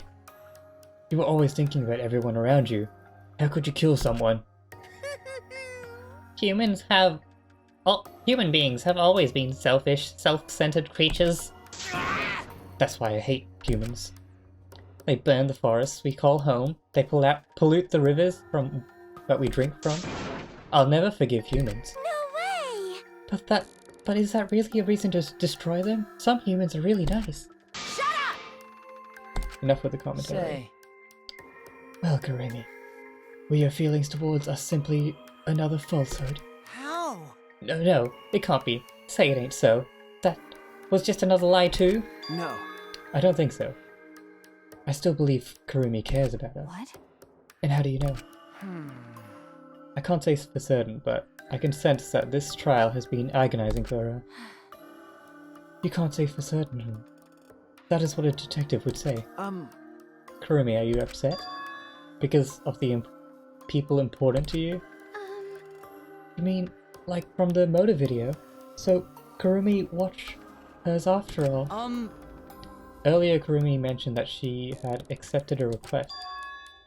You were always thinking about everyone around you. How could you kill someone? Human beings have always been selfish, self-centered creatures. That's why I hate humans. They burn the forests we call home. They pollute the rivers that we drink from. I'll never forgive humans. No way! But is that really a reason to destroy them? Some humans are really nice. Shut up! Enough with the commentary. Say, Well, Kurumi, were your feelings towards us simply another falsehood? how? No, it can't be. Say it ain't so. That was just another lie too? No. I don't think so. I still believe Kurumi cares about us. What? And how do you know? I can't say for certain, but I can sense that this trial has been agonizing for her. You can't say for certain. That is what a detective would say. Kurumi, are you upset? Because of the people important to you? You mean, like from the motor video? So, Kurumi watched hers after all. Earlier, Kurumi mentioned that she had accepted a request.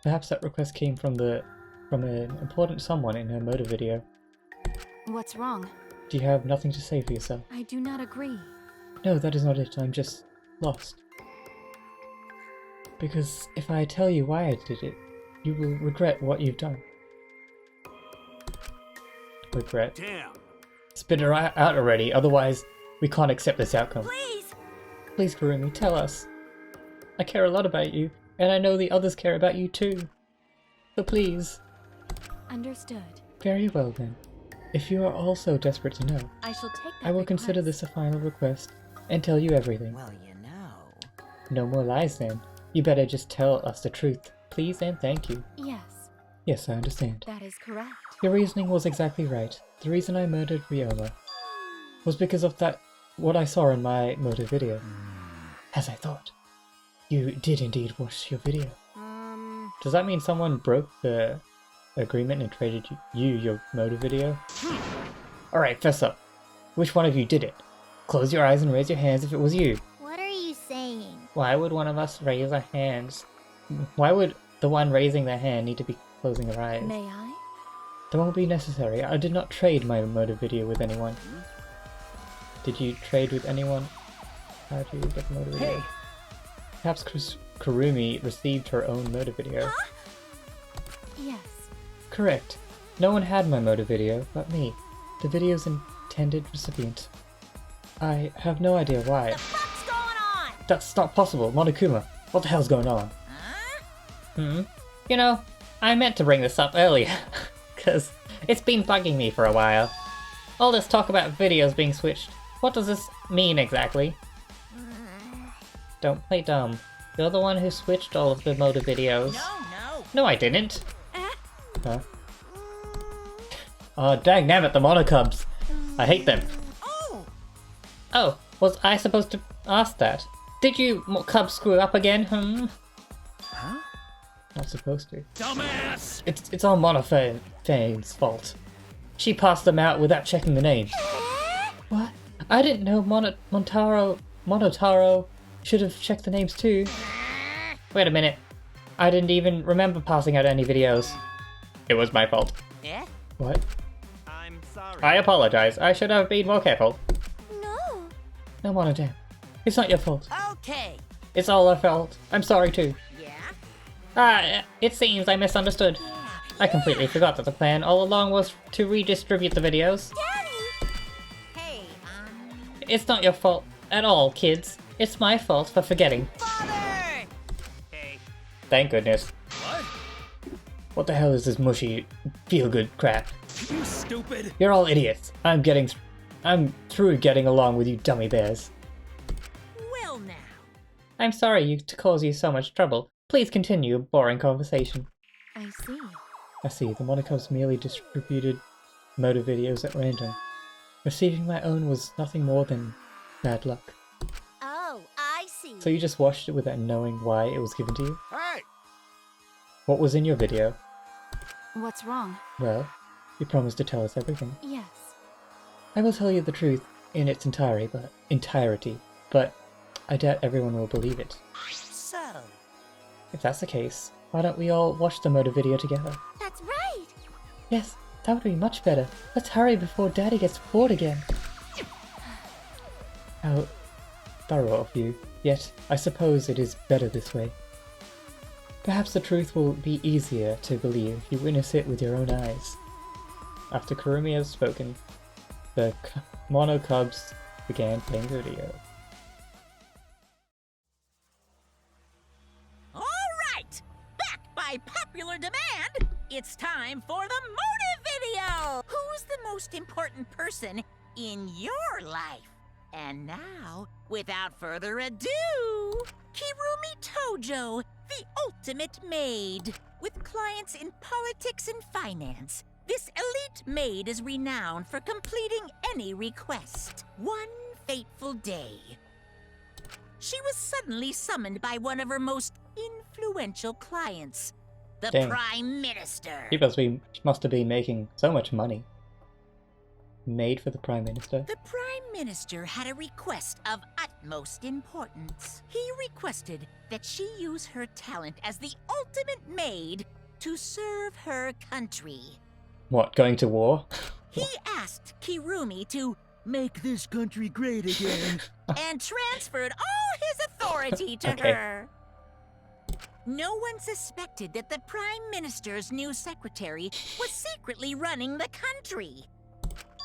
Perhaps that request came from an important someone in her motor video. What's wrong? Do you have nothing to say for yourself? I do not agree. No, that is not it. I'm just lost. Because if I tell you why I did it, you will regret what you've done. Regret? Damn. Spit it out already, otherwise we can't accept this outcome. Please! Please, Kurumi, tell us. I care a lot about you, and I know the others care about you too. So please. Understood. Very well then. If you are all so desperate to know, I shall take that I will consider this a final request and tell you everything. Well, you know. No more lies then. You better just tell us the truth. Please and thank you. Yes, Yes, I understand. that is correct. Your reasoning was exactly right. The reason I murdered Ryoma was because of what I saw in my motor video. As I thought. You did indeed watch your video. Does that mean someone broke the agreement and traded you your motor video? Alright, fess up. Which one of you did it? Close your eyes and raise your hands if it was you. What are you saying? Why would one of us raise our hands? Why would the one raising their hand need to be closing their eyes? May I? That won't be necessary. I did not trade my motor video with anyone. Did you trade with anyone? How did you get the motor video? Hey! Perhaps Kurumi received her own motor video. Huh? Yes. Correct. No one had my motor video but me, the video's intended recipient. I have no idea why. What the fuck's going on? That's not possible, Monokuma. What the hell's going on? Huh? You know, I meant to bring this up earlier, because it's been bugging me for a while. All this talk about videos being switched, what does this mean exactly? Don't play dumb. You're the one who switched all of the motor videos. No. No, I didn't. Huh? Oh, dang nabbit, the Monocubs! I hate them. Oh, was I supposed to ask that? Did you cubs screw up again? Huh? Not supposed to. Dumbass! It's all Monofane's fault. She passed them out without checking the name. What? I didn't know Monotaro should have checked the names too. Wait a minute. I didn't even remember passing out any videos. It was my fault. Yeah? What? I'm sorry. I apologize. I should have been more careful. No. No, Monodam. It's not your fault. Okay. It's all our fault. I'm sorry too. Yeah? It seems I misunderstood. I completely forgot that the plan all along was to redistribute the videos. Daddy! Hey, It's not your fault at all, kids. It's my fault for forgetting. Father! Hey. Thank goodness. What? What the hell is this mushy, feel-good crap? You stupid! You're all idiots. I'm through getting along with you dummy bears. Well now. I'm sorry to cause you so much trouble. Please continue your boring conversation. I see. I see, the Monocubs merely distributed motor videos at random. Receiving my own was nothing more than bad luck. Oh, I see. So you just watched it without knowing why it was given to you? Hey! What was in your video? What's wrong? Well, you promised to tell us everything. Yes. I will tell you the truth in its entirety, but I doubt everyone will believe it. So, If that's the case, why don't we all watch the motor video together? That's right. Yes, that would be much better. Let's hurry before Daddy gets bored again. How thorough of you, yet I suppose it is better this way. Perhaps the truth will be easier to believe if you witness it with your own eyes. After Kurumi has spoken, the Monocubs began playing the video. alright! Back by popular demand, it's time for the motive video! Who's the most important person in your life? And now, without further ado, Kirumi Tojo, the ultimate maid. With clients in politics and finance, this elite maid is renowned for completing any request. One fateful day, she was suddenly summoned by one of her most influential clients, the Dang. Prime Minister. He must have been making so much money. Made for the Prime Minister. The Prime Minister had a request of utmost importance. He requested that she use her talent as the ultimate maid to serve her country. What, going to war? He asked Kirumi to make this country great again and transferred all his authority to Okay. her. No one suspected that the Prime Minister's new secretary was secretly running the country.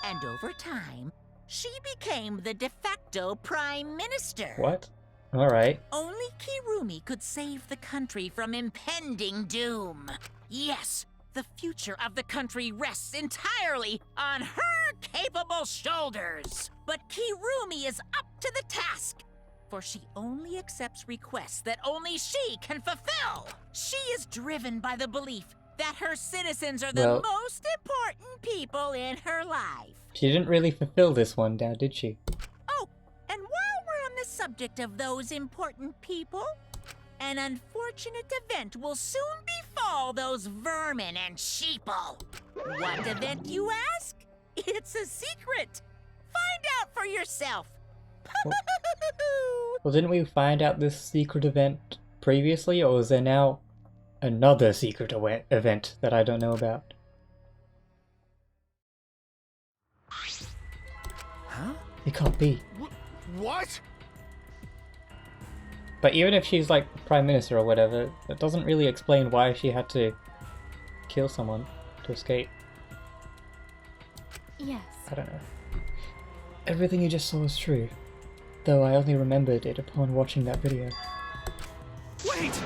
And over time, she became the de facto Prime Minister. What? Alright. Only Kirumi could save the country from impending doom. Yes, the future of the country rests entirely on her capable shoulders. But Kirumi is up to the task, for she only accepts requests that only she can fulfill. She is driven by the belief that her citizens are the Well- most important people in her life. She didn't really fulfill this one now, did she? Oh, and while we're on the subject of those important people, an unfortunate event will soon befall those vermin and sheeple. What event, you ask? It's a secret. Find out for yourself. Well, didn't we find out this secret event previously, or is there now another secret event that I don't know about? Huh? It can't be. What? But even if she's like Prime Minister or whatever, that doesn't really explain why she had to kill someone to escape. Yes. I don't know. Everything you just saw is true, though I only remembered it upon watching that video. Wait!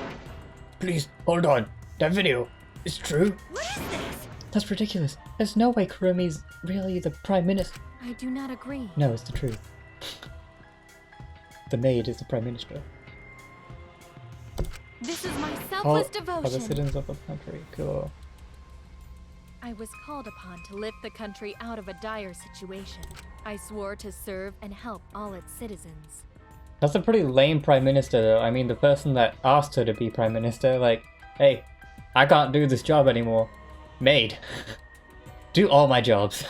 Please, hold on. That video is true? What is this? That's ridiculous. There's no way Kurumi's really the Prime Minister. I do not agree. No, it's the truth. The maid is the Prime Minister. This is my selfless All the devotion. citizens of the country. Cool. I was called upon to lift the country out of a dire situation. I swore to serve and help all its citizens. That's a pretty lame Prime Minister, though. I mean, the person that asked her to be Prime Minister, like, hey, I can't do this job anymore. Maid. Do all my jobs.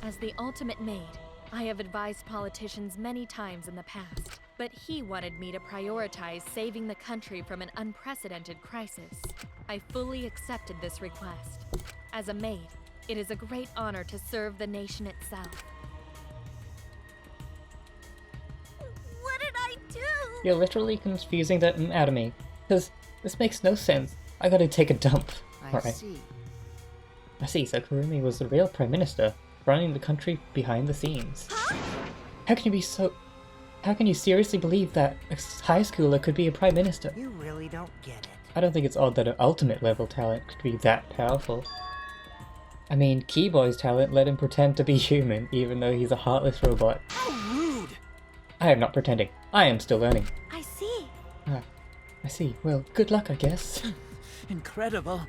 As the ultimate maid, I have advised politicians many times in the past, but he wanted me to prioritize saving the country from an unprecedented crisis. I fully accepted this request. As a maid, it is a great honor to serve the nation itself. What did I do? You're literally confusing the anatomy, because this makes no sense. I gotta take a dump. I see. I see, so Kurumi was the real Prime Minister, running the country behind the scenes. Huh? How can you seriously believe that a high schooler could be a Prime Minister? You really don't get it. I don't think it's odd that an ultimate level talent could be that powerful. I mean, Keyboy's talent let him pretend to be human, even though he's a heartless robot. How rude! I am not pretending. I am still learning. I see. Ah, I see. Well, good luck, I guess. Incredible.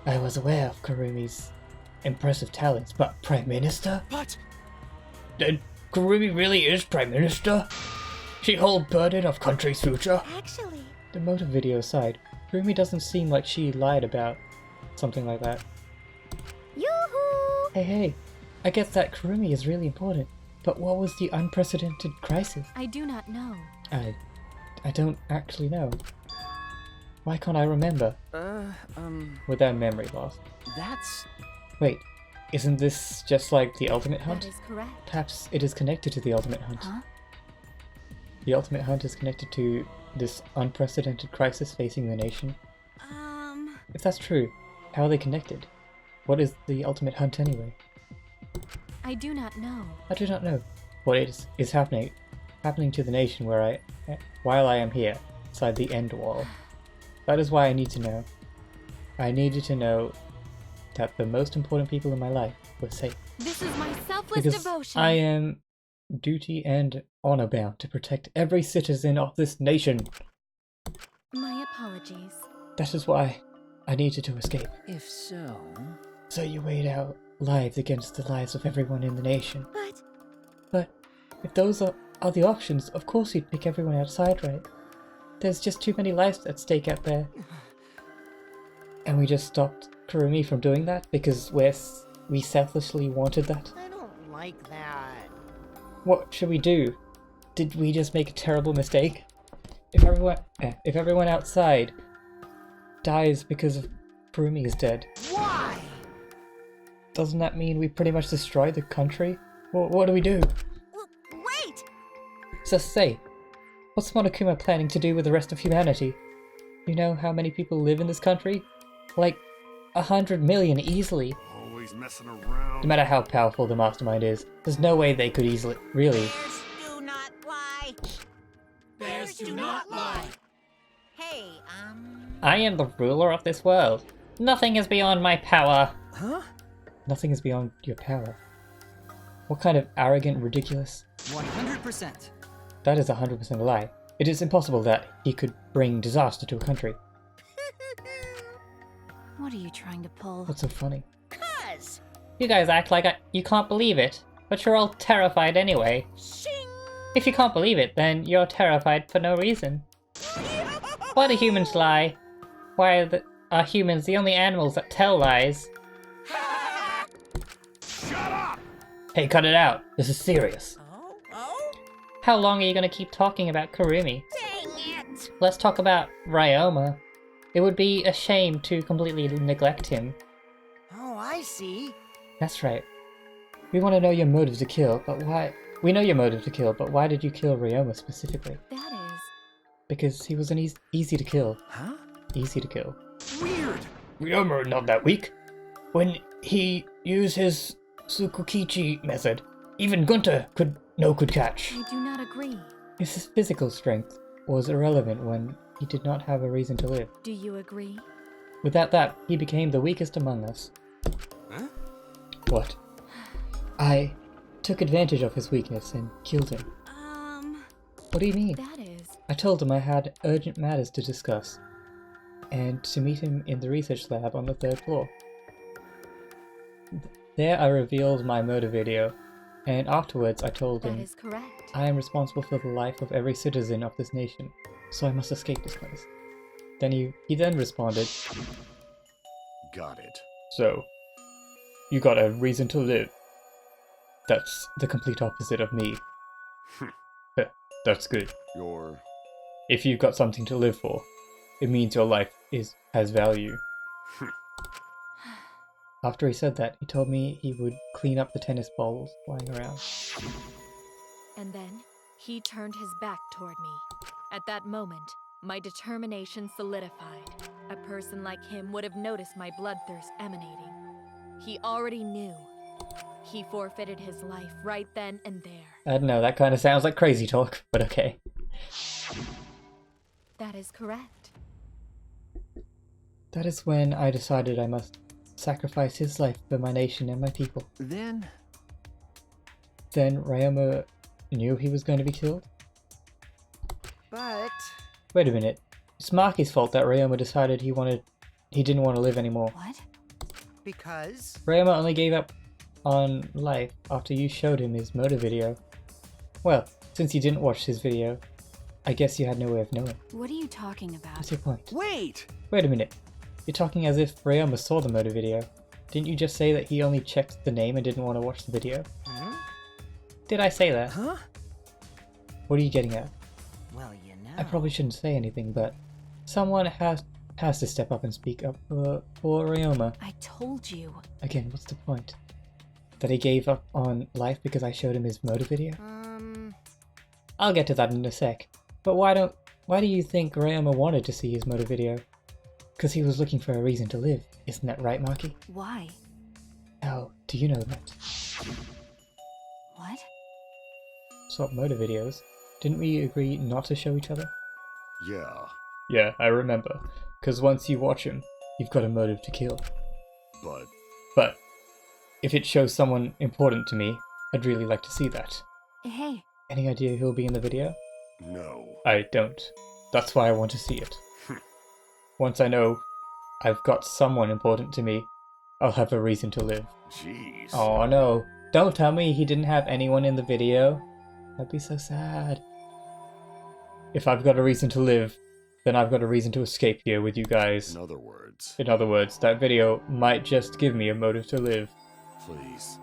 I was aware of Kurumi's impressive talents, but Prime Minister? But... Then Kurumi really is Prime Minister? She holds burden of country's future? Actually... The motive video aside, Kurumi doesn't seem like she lied about something like that. Yoo-hoo! Hey, I guess that Kurumi is really important, but what was the unprecedented crisis? I do not know. I don't actually know. Why can't I remember? Without memory loss. That's... Wait, isn't this just like the Ultimate Hunt? That is correct. Perhaps it is connected to the Ultimate Hunt. Huh? The Ultimate Hunt is connected to this unprecedented crisis facing the nation. If that's true, how are they connected? What is the Ultimate Hunt anyway? I do not know. I do not know what is happening to the nation while I am here, inside the End Wall. That is why I need to know. I needed to know that the most important people in my life were safe. This is my selfless Because devotion. I am duty and honor bound to protect every citizen of this nation. My apologies. That is why I needed to escape. If so... So you weighed out lives against the lives of everyone in the nation. But if those are the options, of course you'd pick everyone outside, right? There's just too many lives at stake out there. And we just stopped Kurumi from doing that because we selfishly wanted that? I don't like that. What should we do? Did we just make a terrible mistake? If everyone outside dies because of Kurumi is dead. Why? Doesn't that mean we pretty much destroyed the country? What do we do? Wait! Just say, what's Monokuma planning to do with the rest of humanity? You know how many people live in this country? Like 100 million easily. Always messing around. No matter how powerful the mastermind is, there's no way they could easily, really. Bears do not lie. Bears do not lie. Hey, I am the ruler of this world. Nothing is beyond my power. Huh? Nothing is beyond your power. What kind of arrogant, ridiculous... 100%. That is 100% a lie. It is impossible that he could bring disaster to a country. What are you trying to pull? What's so funny? Cuz! You guys act like you can't believe it, but you're all terrified anyway. Shing! If you can't believe it, then you're terrified for no reason. Why do humans lie? Why are humans the only animals that tell lies? Shut up! Hey, cut it out. This is serious. Oh? How long are you gonna keep talking about Kurumi? Dang it! Let's talk about Ryoma. It would be a shame to completely neglect him. Oh, I see. That's right. We want to know your motive to kill, but why? We know your motive to kill, but why did you kill Ryoma specifically? That is... Because he was an easy to kill. Huh? Easy to kill. Weird! Ryoma not that weak. When he used his Tsukukichi method, even Gunter could catch. I do not agree. His physical strength was irrelevant when he did not have a reason to live. Do you agree? Without that, he became the weakest among us. Huh? What? I took advantage of his weakness and killed him. What do you mean? That is... I told him I had urgent matters to discuss, and to meet him in the research lab on the 3rd floor. There I revealed my motive video, and afterwards I told him That is correct. I am responsible for the life of every citizen of this nation, so I must escape this place. Then he then responded, Got it. So, you got a reason to live. That's the complete opposite of me. That's good. If you've got something to live for, it means your life has value. after he said that, he told me he would clean up the tennis balls lying around. And then, he turned his back toward me. At that moment, my determination solidified. A person like him would have noticed my bloodthirst emanating. He already knew. He forfeited his life right then and there. I don't know, that kind of sounds like crazy talk, but okay. That is correct. That is when I decided I must sacrifice his life for my nation and my people. Then Ryoma knew he was going to be killed? But... Wait a minute. It's Maki's fault that Ryoma decided he didn't want to live anymore. What? Because? Ryoma only gave up on life after you showed him his motor video. Well, since you didn't watch his video, I guess you had no way of knowing. What are you talking about? What's your point? Wait! Wait a minute. You're talking as if Ryoma saw the motor video. Didn't you just say that he only checked the name and didn't want to watch the video? Huh? Did I say that? Huh? What are you getting at? Well, you know. I probably shouldn't say anything, but someone has to step up and speak up for Ryoma. I told you. Again, what's the point? That he gave up on life because I showed him his motor video? I'll get to that in a sec. But why do you think Ryoma wanted to see his motor video? Because he was looking for a reason to live. Isn't that right, Maki? Why? How do you know that? What? Swap motor videos. Didn't we agree not to show each other? Yeah. Yeah, I remember. Because once you watch him, you've got a motive to kill. But if it shows someone important to me, I'd really like to see that. Hey. Any idea who'll be in the video? No. I don't. That's why I want to see it. Once I know I've got someone important to me, I'll have a reason to live. Jeez. Oh no. Don't tell me he didn't have anyone in the video. That'd be so sad. If I've got a reason to live, then I've got a reason to escape here with you guys. In other words, that video might just give me a motive to live. Please.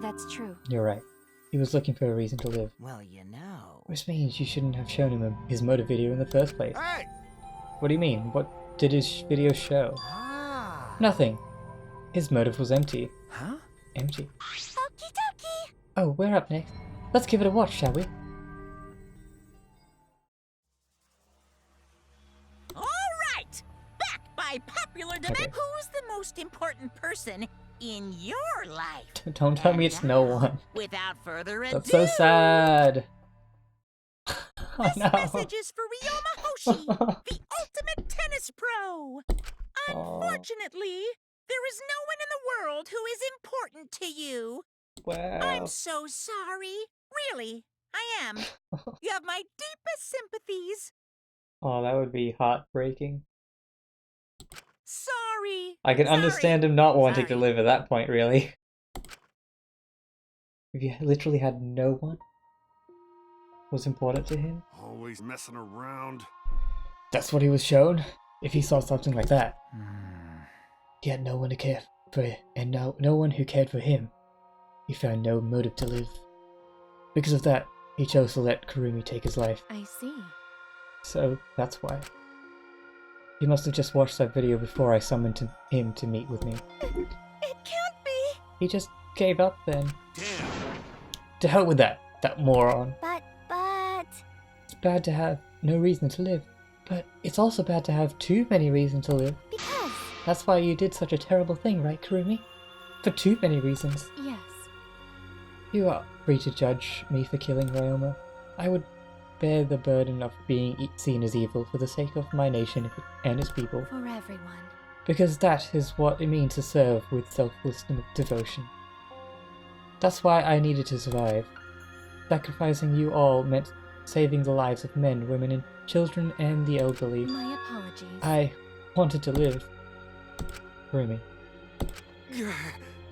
That's true. You're right. He was looking for a reason to live. Well, you know. Which means you shouldn't have shown him his motive video in the first place. Hey! What do you mean? What did his video show? Ah. Nothing. His motive was empty. Huh? Empty. Okie dokie. Oh, we're up next. Let's give it a watch, shall we? All right! Back by popular debate. Okay. Who's the most important person in your life? Don't tell me it's no one. Without further ado, That's so sad. Oh, this no. message is for Ryoma Hoshi, the ultimate tennis pro. Unfortunately, there is no one in the world who is important to you. Well. I'm so sorry. Really, I am. You have my deepest sympathies. Oh, that would be heartbreaking. Sorry. I can understand him not wanting to live at that point, really. If you literally had no one was important to him. Always messing around. That's what he was shown. If he saw something like that, he had no one to care for, and no one who cared for him. He found no motive to live. Because of that, he chose to let Kurumi take his life. I see. So that's why. He must have just watched that video before I summoned him to meet with me. It can't be. He just gave up then. Damn. To hell with that moron. But... It's bad to have no reason to live, but it's also bad to have too many reasons to live. Because... That's why you did such a terrible thing, right, Kurumi? For too many reasons. Yes. You are free to judge me for killing Ryoma. I would bear the burden of being seen as evil for the sake of my nation and its people. For everyone. Because that is what it means to serve with selfless devotion. That's why I needed to survive. Sacrificing you all meant saving the lives of men, women, and children, and the elderly. My apologies. I wanted to live. Kurumi.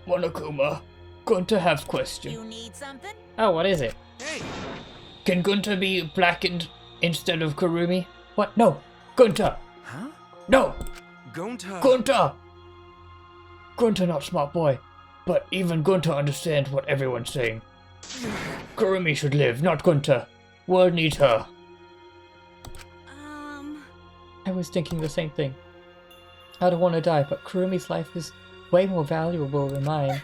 Monokuma, Gunter have question. You need something? Oh, what is it? Hey! Can Gunter be blackened instead of Kurumi? What? No! Gunter! Huh? No! Gonta! Gunter! Gunter not smart boy, but even Gunter understands what everyone's saying. Kurumi should live, not Gunter. World needs her. I was thinking the same thing. I don't want to die, but Kurumi's life is way more valuable than mine.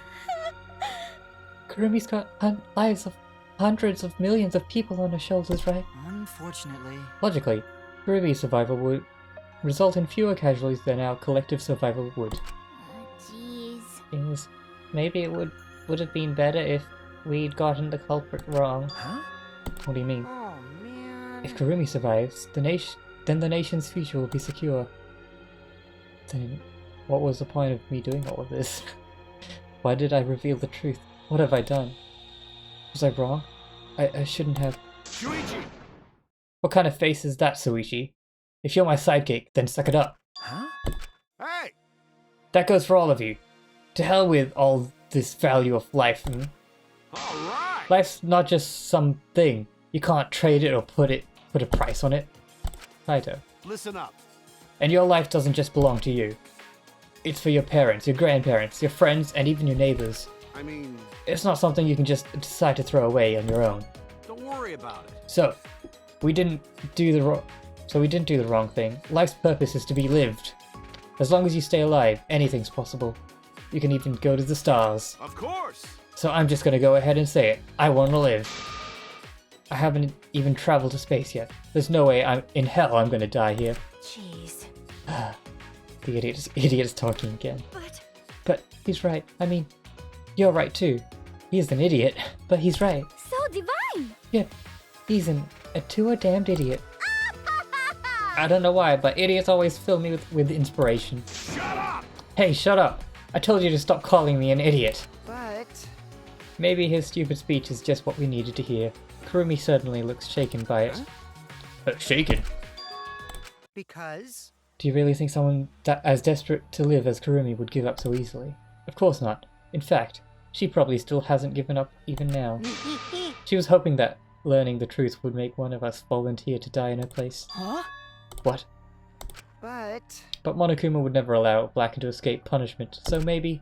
Kurumi's got lives of hundreds of millions of people on her shoulders, right? Unfortunately. Logically, Kurumi's survival would result in fewer casualties than our collective survival would. Jeez. Thing is, maybe it would have been better if we'd gotten the culprit wrong. Huh? What do you mean? Oh, man. If Kurumi survives, then the nation's future will be secure. Then, what was the point of me doing all of this? Why did I reveal the truth? What have I done? Was I wrong? I shouldn't have. Shuichi! What kind of face is that, Suichi? If you're my sidekick, then suck it up. Huh? Hey! That goes for all of you. To hell with all this value of life. Alright! Life's not just some thing. You can't trade it or put a price on it. Kaito. Listen up. And your life doesn't just belong to you. It's for your parents, your grandparents, your friends, and even your neighbors. I mean... It's not something you can just decide to throw away on your own. Don't worry about it. So, we didn't do the wrong thing. Life's purpose is to be lived. As long as you stay alive, anything's possible. You can even go to the stars. Of course! So I'm just gonna go ahead and say it. I want to live. I haven't even traveled to space yet. There's no way I'm gonna die here. Jeez. The idiot is talking again. But he's right. I mean, you're right too. He's an idiot, but he's right. so divine. Yeah, he's a damned idiot. I don't know why, but idiots always fill me with inspiration. Shut up! Hey, shut up! I told you to stop calling me an idiot. But... Maybe his stupid speech is just what we needed to hear. Kurumi certainly looks shaken by it. Shaken? Because? Do you really think someone as desperate to live as Kurumi would give up so easily? Of course not. In fact, she probably still hasn't given up even now. She was hoping that learning the truth would make one of us volunteer to die in her place. Huh? What? But Monokuma would never allow Blacken to escape punishment, so maybe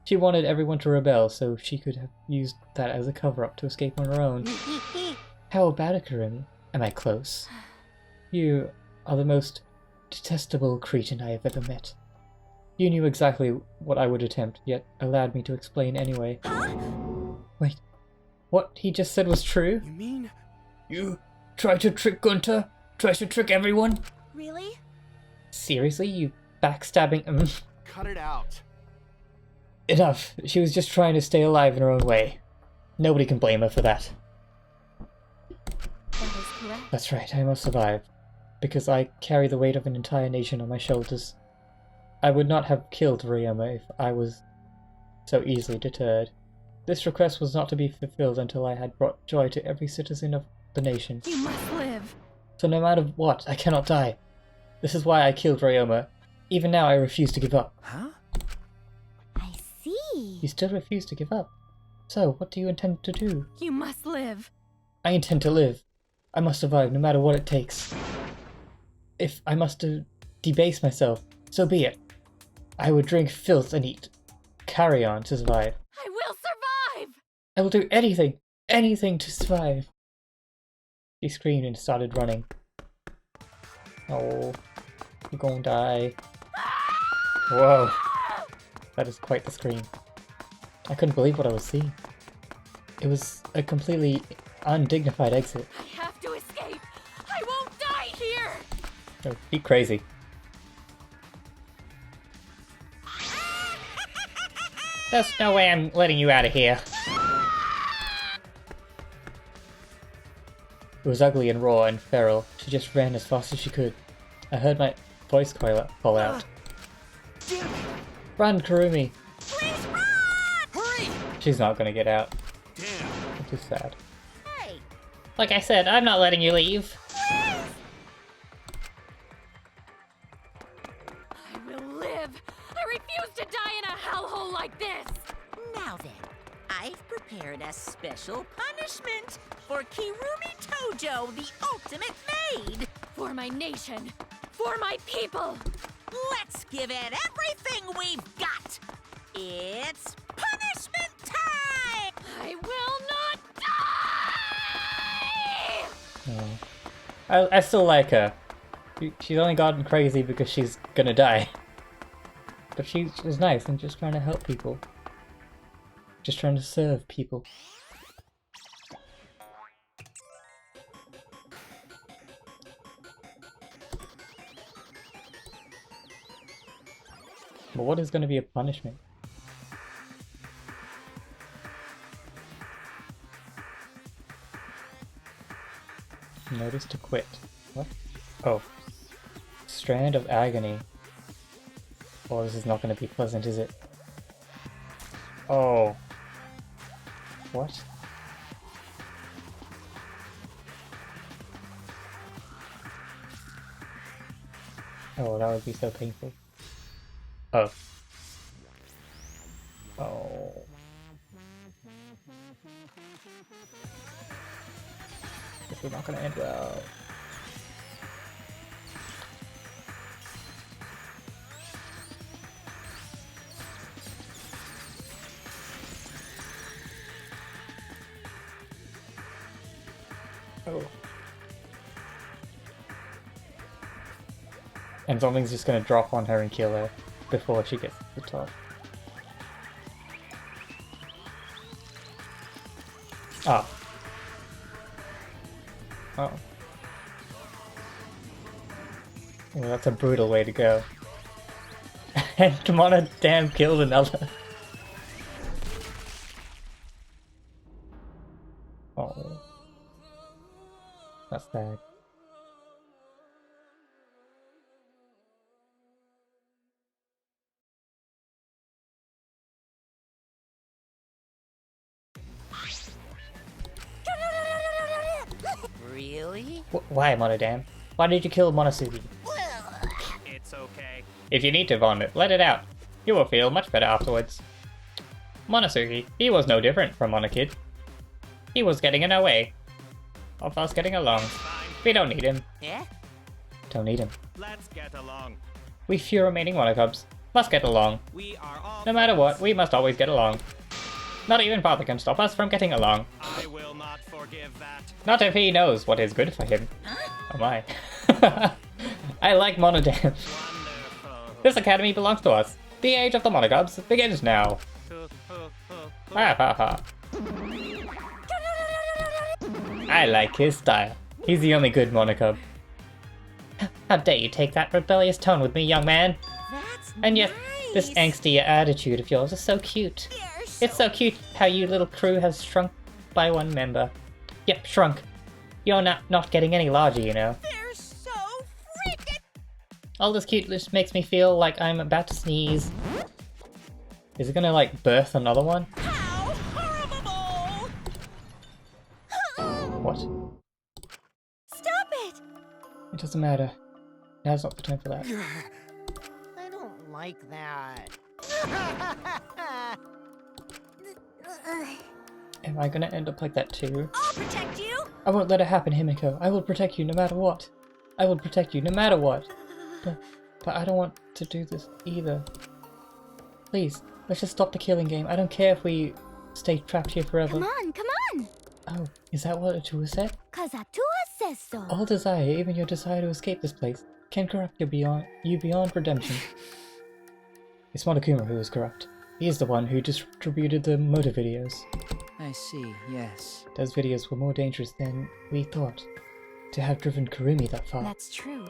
she wanted everyone to rebel so she could have used that as a cover-up to escape on her own. How about it, Kurumi? Am I close? You are the most detestable cretin I have ever met. You knew exactly what I would attempt, yet allowed me to explain anyway. Wait, what he just said was true? You mean... You tried to trick Gunter? Tried to trick everyone? Really? Seriously, you backstabbing... Cut it out. Enough. She was just trying to stay alive in her own way. Nobody can blame her for that. That is correct. That's right, I must survive. Because I carry the weight of an entire nation on my shoulders. I would not have killed Ryoma if I was so easily deterred. This request was not to be fulfilled until I had brought joy to every citizen of the nation. You must live. So no matter what, I cannot die. This is why I killed Ryoma. Even now I refuse to give up. Huh? I see. You still refuse to give up. So, what do you intend to do? You must live. I intend to live. I must survive no matter what it takes. If I must debase myself, so be it. I would drink filth and eat carrion to survive. I will survive! I will do anything to survive. She screamed and started running. Oh, you're gonna die. Whoa, that is quite the scream. I couldn't believe what I was seeing. It was a completely undignified exit. I have to escape! I won't die here! Oh, be crazy. There's no way I'm letting you out of here. It was ugly and raw and feral. She just ran as fast as she could. I heard my voice call out. Run, Kurumi! Please run! Hurry! She's not gonna get out. Damn. Which is sad. Hey, Like I said, I'm not letting you leave. I will live! I refuse to die in a hellhole like this! now then, I've prepared a special punishment for Kirumi Tojo, the ultimate maid. For my nation! For my people! Let's give it everything we've got. It's punishment time! I will not die! I still like her. She's only gotten crazy because she's gonna die. But she was nice and just trying to help people. Just trying to serve people. But what is going to be a punishment? Notice to quit. What? Oh. Strand of agony. Oh, this is not going to be pleasant, is it? Oh. What? Oh, that would be so painful. Oh. Oh. This is not gonna end well. Oh. And something's just gonna drop on her and kill her before she gets to the top. Ah. Oh. Well, that's a brutal way to go. And Mona damn killed another. Oh. That's sad. Really? Why, Monodam? Why did you kill Monosuke? It's okay. If you need to vomit, let it out. You will feel much better afterwards. Monosuke, he was no different from Monokid. He was getting in our way of us getting along. We don't need him. Yeah? Don't need him. Let's get along. We few remaining Monocubs must get along. We are all No matter what, we must always get along. Not even Father can stop us from getting along. I will not forgive that. Not if he knows what is good for him. Oh my. I like Monodam. This academy belongs to us. The age of the Monocubs begins now. Ha ha ha. I like his style. He's the only good Monocub. How dare you take that rebellious tone with me, young man? That's And yet, this angsty attitude of yours is so cute. It's so cute how you little crew has shrunk by one member. Yep, shrunk. You're not getting any larger, you know. They're so freaking... All this cuteness makes me feel like I'm about to sneeze. Is it gonna, like, birth another one? How horrible! What? Stop it! It doesn't matter. Now's not the time for that. I don't like that. Am I gonna end up like that too? I'll protect you! I won't let it happen, Himiko. I will protect you no matter what. I will protect you no matter what. But I don't want to do this either. Please, let's just stop the killing game. I don't care if we stay trapped here forever. Come on, come on! Oh, is that what Atua said? Cause Atua says so. All desire, even your desire to escape this place, can corrupt you beyond redemption. It's Monokuma who is corrupt. He is the one who distributed the motor videos. I see, yes. Those videos were more dangerous than we thought. To have driven Kurumi that far. That's true.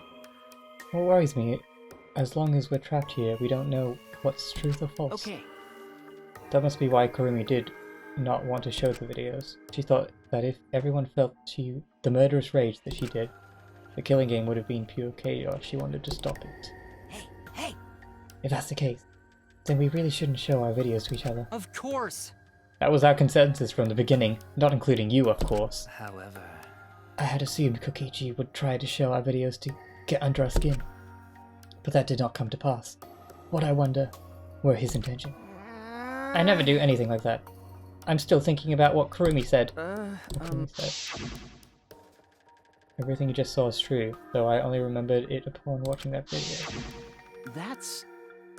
What worries me, as long as we're trapped here, we don't know what's truth or false. Okay. That must be why Kurumi did not want to show the videos. She thought that if everyone felt the murderous rage that she did, the killing game would have been pure chaos. She wanted to stop it. Hey! If that's the case, then we really shouldn't show our videos to each other. Of course! That was our consensus from the beginning, not including you, of course. However... I had assumed Kokichi would try to show our videos to get under our skin. But that did not come to pass. What I wonder were his intentions. I never do anything like that. I'm still thinking about what Kurumi said. Everything you just saw is true, though I only remembered it upon watching that video. That's...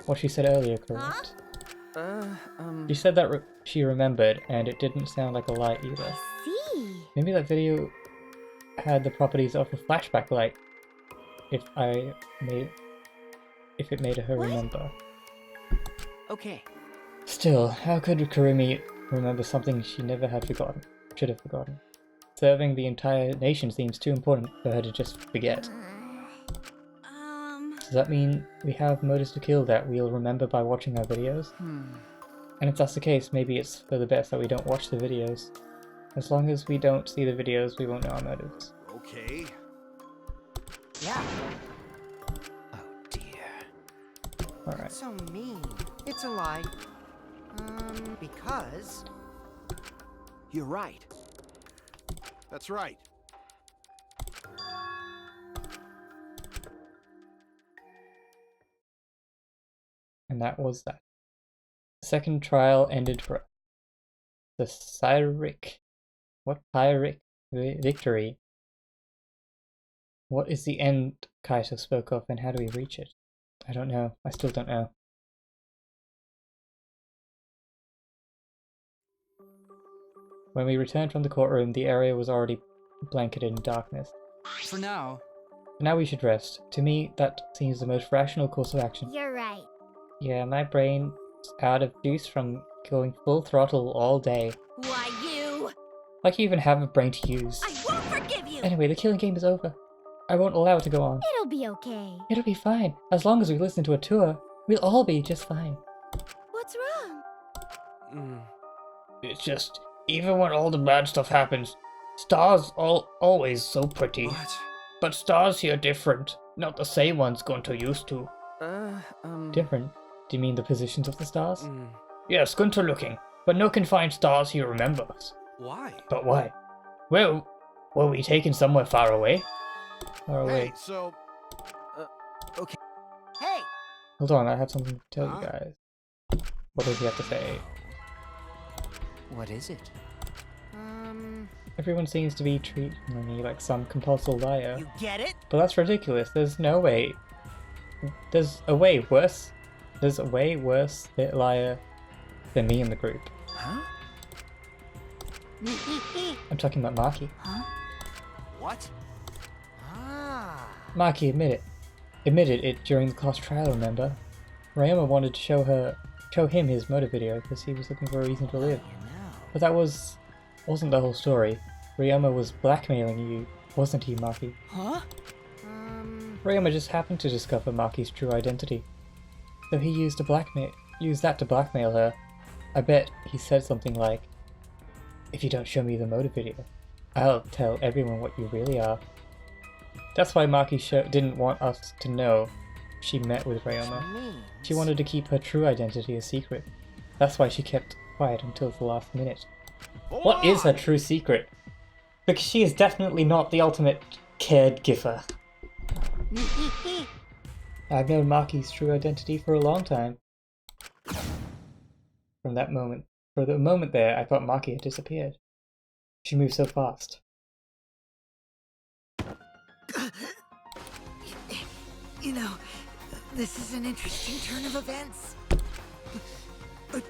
What she said earlier, correct? She said that she remembered, and it didn't sound like a lie either. See? Maybe that video had the properties of a flashback light. If it made her remember. Okay. Still, how could Kurumi remember something she never had forgotten? Should have forgotten. Serving the entire nation seems too important for her to just forget. Does that mean we have motives to kill that we'll remember by watching our videos? And if that's the case, maybe it's for the best that we don't watch the videos. As long as we don't see the videos, we won't know our motives. Okay. Yeah. Alright. So mean. It's a lie. Because... You're right. That's right. And that was that. The second trial ended for the Pyrrhic. What Pyrrhic victory? What is the end Kaito spoke of, and how do we reach it? I don't know. I still don't know. When we returned from the courtroom, the area was already blanketed in darkness. For now. Now we should rest. To me, that seems the most rational course of action. You're right. Yeah, my brain's out of juice from going full throttle all day. Why, you? Like you even have a brain to use. I won't forgive you! Anyway, the killing game is over. I won't allow it to go on. It'll be okay. It'll be fine. As long as we listen to a tour, we'll all be just fine. What's wrong? It's just, even when all the bad stuff happens, stars always so pretty. What? But stars here different. Not the same ones Gunter used to. Different? Do you mean the positions of the stars? Yes, Gunter looking. But no can find stars he remembers. Why? But why? Well, were we taken somewhere far away? Far away. Hey, so... okay. Hey! Hold on, I have something to tell you guys. What does he have to say? What is it? Everyone seems to be treating me like some compulsive liar. You get it? But that's ridiculous. There's no way. There's a way worse. There's a way worse liar than me in the group. Huh? I'm talking about Maki. Huh? What? Ah. Maki admitted it during the class trial, remember? Ryoma wanted to show him his motive video because he was looking for a reason to live. But that wasn't the whole story. Ryoma was blackmailing you, wasn't he, Maki? Huh? Ryoma just happened to discover Maki's true identity. So he used that to blackmail her. I bet he said something like, "If you don't show me the motive video, I'll tell everyone what you really are." That's why Maki didn't want us to know she met with Ryoma. She wanted to keep her true identity a secret. That's why she kept quiet until the last minute. What is her true secret? Because she is definitely not the ultimate caregiver. I've known Maki's true identity for a long time. For the moment there, I thought Maki had disappeared. She moved so fast. You know, this is an interesting turn of events. But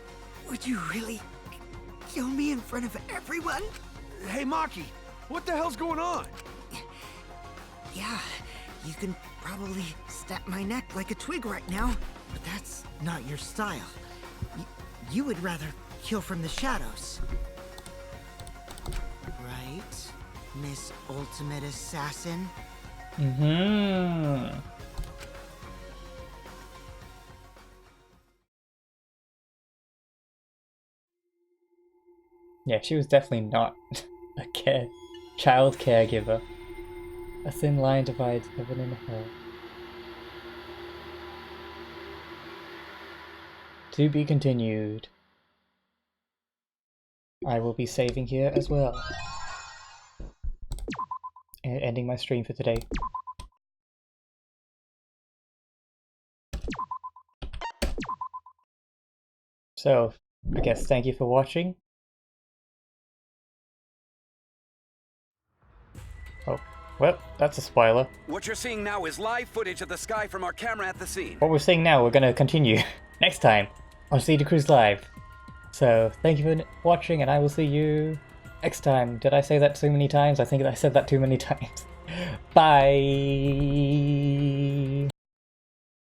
would you really kill me in front of everyone? Hey, Maki, what the hell's going on? Yeah, you can probably snap my neck like a twig right now, but that's not your style. You would rather kill from the shadows. Right, Miss Ultimate Assassin? Yeah, she was definitely not a child caregiver. A thin line divides heaven and hell. To be continued. I will be saving here as well. And ending my stream for today. So, I guess thank you for watching. Oh, well, that's a spoiler. What you're seeing now is live footage of the sky from our camera at the scene. What we're seeing now, we're gonna continue next time on Cedar Cruise Live. So, thank you for watching, and I will see you next time. Did I say that too many times? I think I said that too many times. Bye!